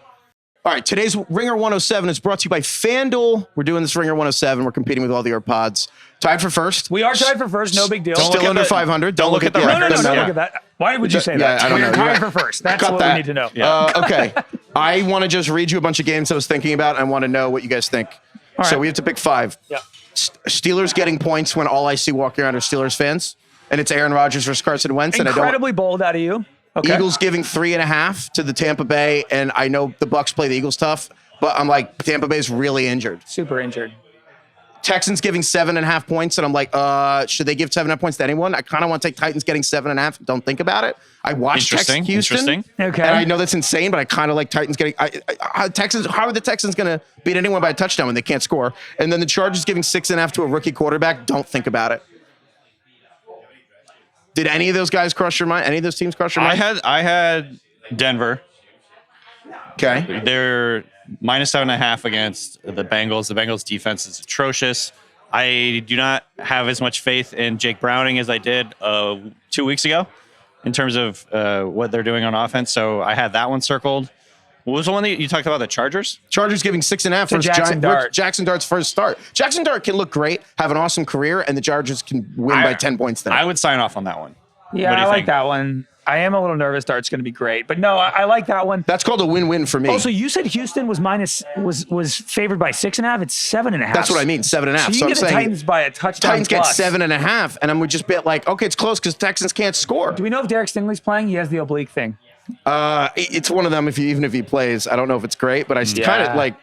All right, today's Ringer 107 is brought to you by FanDuel. We're doing this Ringer 107. We're competing with all the other pods. Tied for first. We are tied for first. No big deal. Still under 500. Don't look at the No, record. don't look at that. Why would you say that? I don't We're know. tied for first. That's Cut what that. we need to know. Okay. I want to just read you a bunch of games I was thinking about. I want to know what you guys think. All So right. we have to pick 5. Yeah. Steelers getting points when all I see walking around are Steelers fans. And it's Aaron Rodgers versus Carson Wentz. And Incredibly bold out of you. Okay. Eagles giving 3.5 to the Tampa Bay. And I know the Bucks play the Eagles tough, but I'm like, Tampa Bay's really injured. Super injured. Texans giving 7.5 points. And I'm like, should they give 7.5 points to anyone? I kind of want to take Titans getting 7.5. Don't think about it. I watched Texans Houston. Interesting. Okay. And I know that's insane, but I kind of like Titans getting Texans. How are the Texans going to beat anyone by a touchdown when they can't score? And then the Chargers giving 6.5 to a rookie quarterback. Don't think about it. Did any of those guys cross your mind? Any of those teams cross your mind? I had Denver. Okay. They're -7.5 against the Bengals. The Bengals defense is atrocious. I do not have as much faith in Jake Browning as I did 2 weeks ago in terms of what they're doing on offense. So I had that one circled. What was the one that you talked about? The Chargers? Chargers giving 6.5 To for Jaxson Dart. Jaxson Dart's first start. Jaxson Dart can look great, have an awesome career, and the Chargers can win by 10 points then. I would sign off on that one. Yeah, What do I you like think? that one. I am a little nervous. Dart's going to be great, but no, I like that one. That's called a win-win for me. Also, you said Houston was favored by 6.5. It's 7.5. That's what I mean, 7.5. So you So I'm get the saying Titans by a touchdown. Titans get plus. 7.5, and I'm would just bet like, okay, it's close because Texans can't score. Do we know if Derek Stingley's playing? He has the oblique thing. It's one of them. Even if he plays, I don't know if it's great, but I kind of like.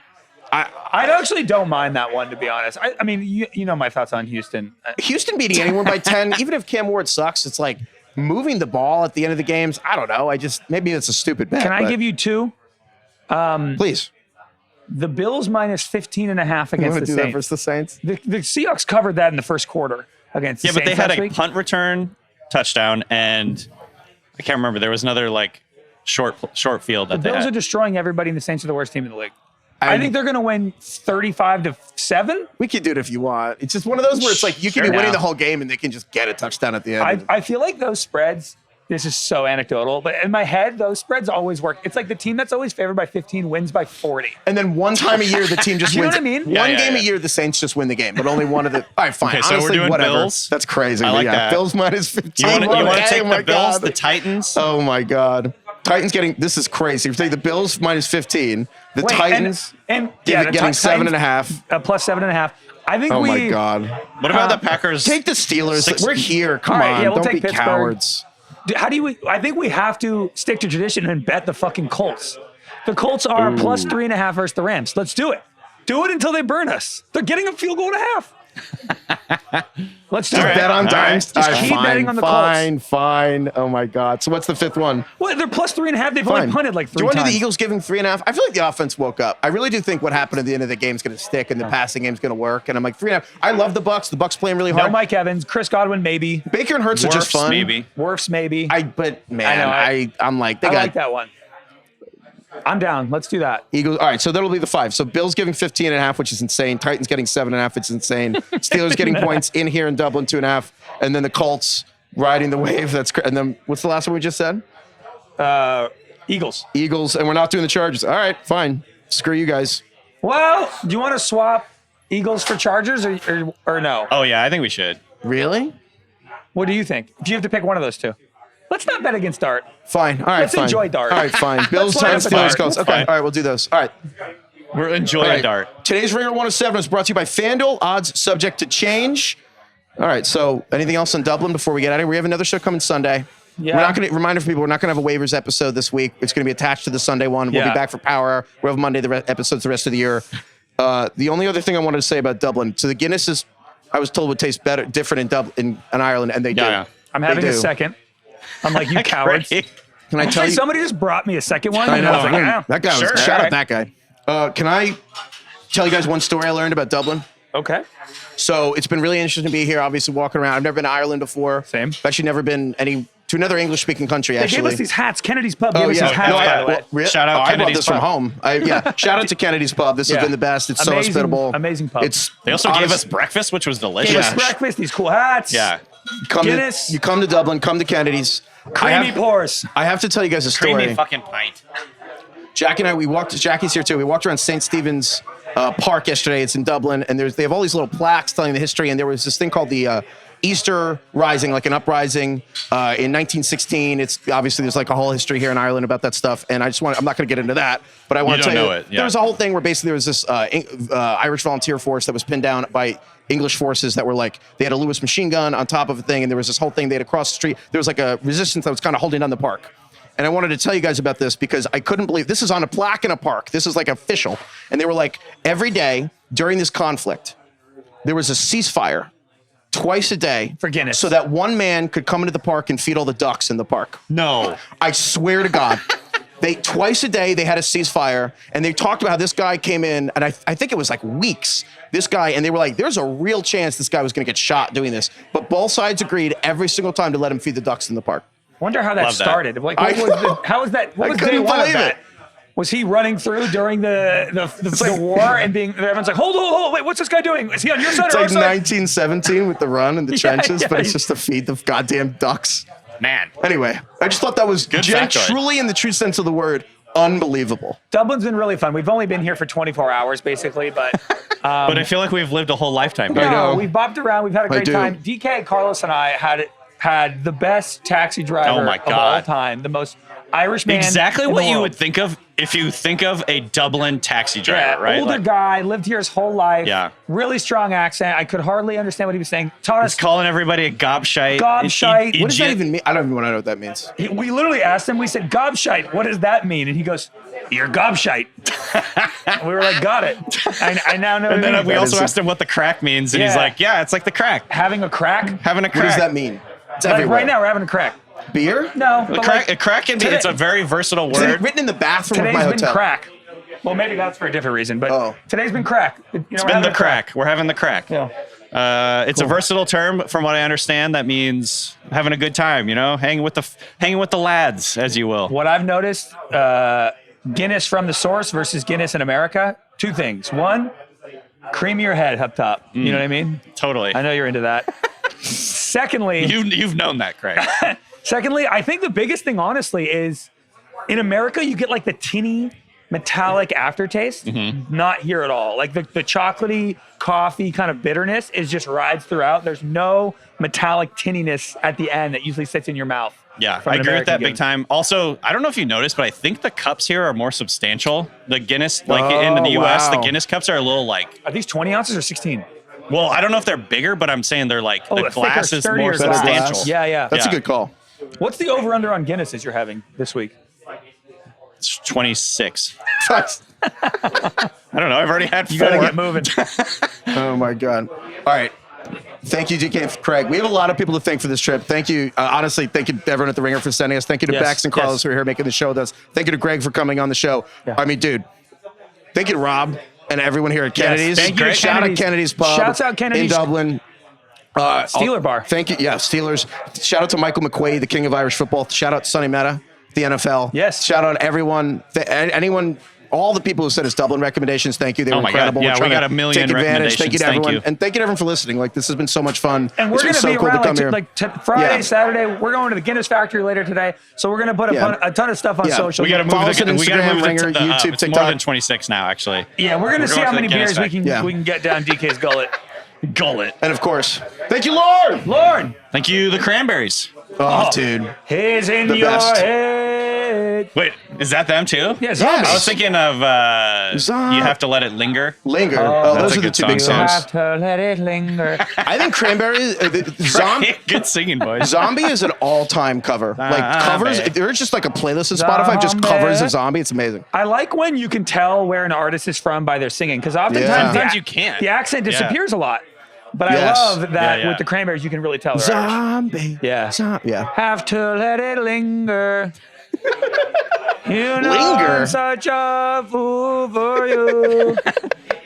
I actually don't mind that one, to be honest. I mean, you know my thoughts on Houston. Houston beating anyone by 10, even if Cam Ward sucks, it's like moving the ball at the end of the games. I don't know. Maybe it's a stupid bet. Can I give you 2? Please? The Bills -15.5 You against want the to do that Saints. versus the Saints? The Seahawks covered that in the first quarter. against. Yeah, the but they Saints had last a week. punt return touchdown, and I can't remember. There was another like short field The that they Bills are had. destroying everybody, and the Saints are the worst team in the league. I think they're going to win 35-7. We can do it if you want. It's just one of those where it's like you can Sure. be winning Yeah. the whole game and they can just get a touchdown at the end. I feel like those spreads, this is so anecdotal, but in my head, those spreads always work. It's like the team that's always favored by 15 wins by 40. and then one time a year, the team just You know wins. what I mean? One Yeah, game a yeah. year, the Saints just win the game, but only one of the. All right, fine. Okay, so we're Honestly, doing whatever. Bills? That's crazy. I but like yeah, that. Bills minus 15. You want to Okay, take oh my the Bills, God. the Titans? Oh my God. Titans getting this is crazy. If you take the Bills minus 15, the Wait, Titans and getting Titans, 7.5. Plus 7.5. I think Oh we. my God. What about the Packers? Take the Steelers. Six- We're here. Come All right, on. yeah, we'll Don't take be Pittsburgh. cowards. How do we? I think we have to stick to tradition and bet the fucking Colts. The Colts are plus 3.5 versus the Rams. Let's do it. Do it until they burn us. They're getting a field goal and a half. Let's do Just it. bet on dimes. Just All right, keep fine, betting on the fine. Oh my God. So what's the fifth one? Well, they're plus 3.5. They've only punted like Do 3 you want to do times. the Eagles giving 3.5? I feel like the offense woke up. I really do think what happened at the end of the game is going to stick and the passing game is going to work. And I'm like 3.5. I love the Bucks. The Bucks playing really No hard. Mike Evans, Chris Godwin, maybe. Baker and Hurts are just Wirfs, fun. maybe. Wirfs, maybe. But man, I know, I'm like they I got like that one. I'm down. Let's do that. Eagles. All right, so that'll be the 5. So Bills giving 15.5, which is insane. Titans getting 7.5, it's insane. Steelers getting points in here in Dublin 2.5, and then the Colts riding the wave. And then what's the last one we just said? Eagles. Eagles, and we're not doing the Chargers. All right, fine. Screw you guys. Well, do you want to swap Eagles for Chargers or no? Oh yeah, I think we should. Really? What do you think? If you have to pick one of those two. Let's not bet against Dart. Fine. All right, Let's fine. enjoy Dart. All right, fine. Bills, Let's line Titans, up a Steelers, Dart. Colts. Okay, Fine. all right, we'll do those. All right. We're enjoying All right. Dart. Today's Ringer 107 is brought to you by FanDuel. Odds subject to change. All right, so anything else in Dublin before we get out of here? We have another show coming Sunday. Yeah. We're not going to, reminder for people, we're not going to have a waivers episode this week. It's going to be attached to the Sunday one. We'll Yeah. be back for Power Hour. We'll have Monday episodes the rest of the year. The only other thing I wanted to say about Dublin, so the Guinnesses, I was told would taste better, different in Dublin, in Ireland, and they do. Yeah. I'm They having a do. second. I'm like, you cowards. Great. Can I tell you? Somebody just brought me a second one. I and know. I was like, "Ah." That guy Sure. was, shout All out that guy. Can I tell you guys one story I learned about Dublin? Okay. So it's been really interesting to be here, obviously walking around. I've never been to Ireland before. Same. I've actually never been to another English-speaking country, They actually. gave us these hats. Kennedy's Pub Oh, gave us yeah. these hats, No, by the way. really? Shout out I bought Kennedy's this from Pub. home. Shout out to Kennedy's Pub. This Yeah. has been the best. It's so Amazing- hospitable. amazing pub. It's They also gave honest- us breakfast, which was Gave delicious. us breakfast, these cool hats. Yeah. Guinness. You come to Dublin, come to Kennedy's. Creamy pours. I have to tell you guys a story. Creamy fucking pint. Jackie and I, Jackie's here too. We walked around St. Stephen's Park yesterday. It's in Dublin, and they have all these little plaques telling the history. And there was this thing called the Easter Rising, like an uprising in 1916. It's obviously there's like a whole history here in Ireland about that stuff. And I'm not going to get into that, but I want You to don't tell you know it, yeah. there was a whole thing where basically there was this Irish volunteer force that was pinned down by English forces that were like, they had a Lewis machine gun on top of a thing, and there was this whole thing they had across the street. There was like a resistance that was kind of holding down the park. And I wanted to tell you guys about this because I couldn't believe this is on a plaque in a park. This is like official. And they were like, every day during this conflict, there was a ceasefire twice a day For Guinness. so that one man could come into the park and feed all the ducks in the park. No. I swear to God. Twice a day they had a ceasefire, and they talked about how this guy came in, and I think it was like weeks. This guy, and they were like, "There's a real chance this guy was going to get shot doing this," but both sides agreed every single time to let him feed the ducks in the park. Wonder how that Love that. started. Like, I what was know. how was that? What I was day couldn't one of believe that? it. Was he running through during the war and being everyone's like, hold, wait, what's this guy doing? Is he on your side It's or our like side? 1917 with the run in the trenches, yeah. but it's just to feed the goddamn ducks. Man. Anyway, I just thought that was factoid. truly, in the true sense of the word, unbelievable. Dublin's been really fun. We've only been here for 24 hours, basically, but But I feel like we've lived a whole lifetime I here. know. we've bopped around. We've had a great do. time. DK, Carlos, and I had the best taxi driver Oh my of all God. time. The most Irish man. Exactly in what the you world. would think of if you think of a Dublin taxi Yeah, driver, right? older Like, guy, lived here his whole life. Yeah. Really strong accent. I could hardly understand what he was saying. Taught us. he's calling everybody a gobshite. Gobshite. What does that even mean? I don't even want to know what that means. We literally asked him, we said, gobshite, what does that mean? And he goes, you're gobshite. And we were like, got it. I now know. And what it then means. we also is- asked him what the crack means, and he's Yeah. like, "Yeah, it's like the crack, Having a crack. having a What crack." does that mean? It's Like everywhere. right now, we're having a crack. Beer? No, A but crack, like, a crack can be. today- It's a very versatile Is it word. written in the bathroom of today's my been hotel? crack. Well, maybe that's for a different reason, but Oh. today's been crack. You know, It's we're been having the a crack. We're having the crack. Yeah. It's a versatile term, from what I understand. That means having a good time, hanging with the lads, as you will. What I've noticed, Guinness from the source versus Guinness in America, two things. One, cream your head up top. You know what I mean? Totally. I know you're into that. Secondly, you've known that, Craig. Secondly, I think the biggest thing, honestly, is in America, you get like the tinny, metallic aftertaste. Not here at all. Like the chocolatey coffee kind of bitterness is just rides throughout. There's no metallic tinniness at the end that usually sits in your mouth. Yeah, I agree with that big time. Also, I don't know if you noticed, but I think the cups here are more substantial. The Guinness, in the US, the Guinness cups are a little like... Are these 20 ounces or 16? Well, I don't know if they're bigger, but I'm saying they're like, the glass is more substantial. Yeah. That's a good call. What's the over-under on Guinnesses you're having this week? It's 26. I don't know. I've already had 4. You got to get moving. Oh, my God. All right. Thank you, DK and Craig. We have a lot of people to thank for this trip. Thank you. Honestly, thank you to everyone at The Ringer for sending us. Thank you to Bex and Carlos who are here making the show with us. Thank you to Greg for coming on the show. Yeah. I mean, dude, thank you to Rob and everyone here at Kennedy's. Thank you. Shout out Kennedy's Pub. Shouts out Kennedy's. In Dublin. Steeler Bar. Thank you. Yeah, Steelers. Shout out to Michael McQuaid, the king of Irish football. Shout out to Sonny Meta, the NFL. Yes. Shout out everyone, anyone, all the people who sent us Dublin recommendations. Thank you. They were incredible. God. Yeah, we got a million recommendations. Thank you to everyone. And thank you to everyone for listening. Like, this has been so much fun. And we're going to be cool around to Friday, Saturday. We're going to the Guinness factory later today. So we're going to put a ton of stuff on social. We got to move Instagram, Ringer, YouTube, it's TikTok. more than 26 now, actually. Yeah, we're going to see how many beers we can get down DK's gullet. And of course, thank you, Lord. Thank you, the Cranberries. Oh, dude. He's in The your best. head. Wait, is that them too? Yeah, Zombies. I was thinking of You Have to Let It Linger. Those that's are a the good two big song. You songs. have to let it linger. I think Cranberries, Good singing, boys. Zombie is an all-time cover. Like covers, there's just like a playlist of Spotify of just covers of Zombie. It's amazing. I like when you can tell where an artist is from by their singing, because oftentimes Sometimes you can't. The accent disappears a lot. But Yes. I love that with the Cranberries, you can really tell they're Irish. Zombie. Yeah. Yeah. Have to let it linger. You know Linger? I'm such a fool for you.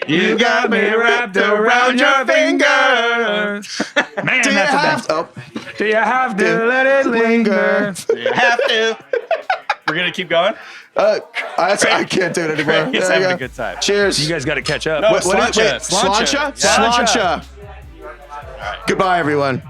You got me wrapped around your finger. Man, Do you that's have Do you have to let it linger? You have to. We're going to keep going? I can't do it anymore. He's There you having go. a good time. Cheers. You guys got to catch up. No, What is Slancha. it? Slancha. Goodbye, everyone.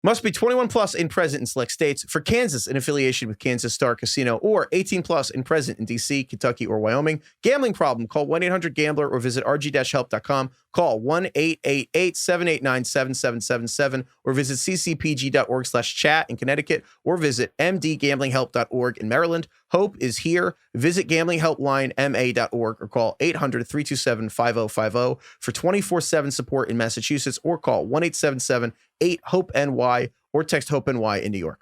Must be 21 plus and present in select states. For Kansas, in affiliation with Kansas Star Casino, or 18 plus and present in D.C., Kentucky, or Wyoming. Gambling problem? Call 1-800-GAMBLER or visit rg-help.com. Call 1-888-789-7777 or visit ccpg.org/chat in Connecticut or visit mdgamblinghelp.org in Maryland. Hope is here. Visit gamblinghelplinema.org or call 800-327-5050 for 24/7 support in Massachusetts or call 1-877-8-HOPE-NY or text HOPE-NY in New York.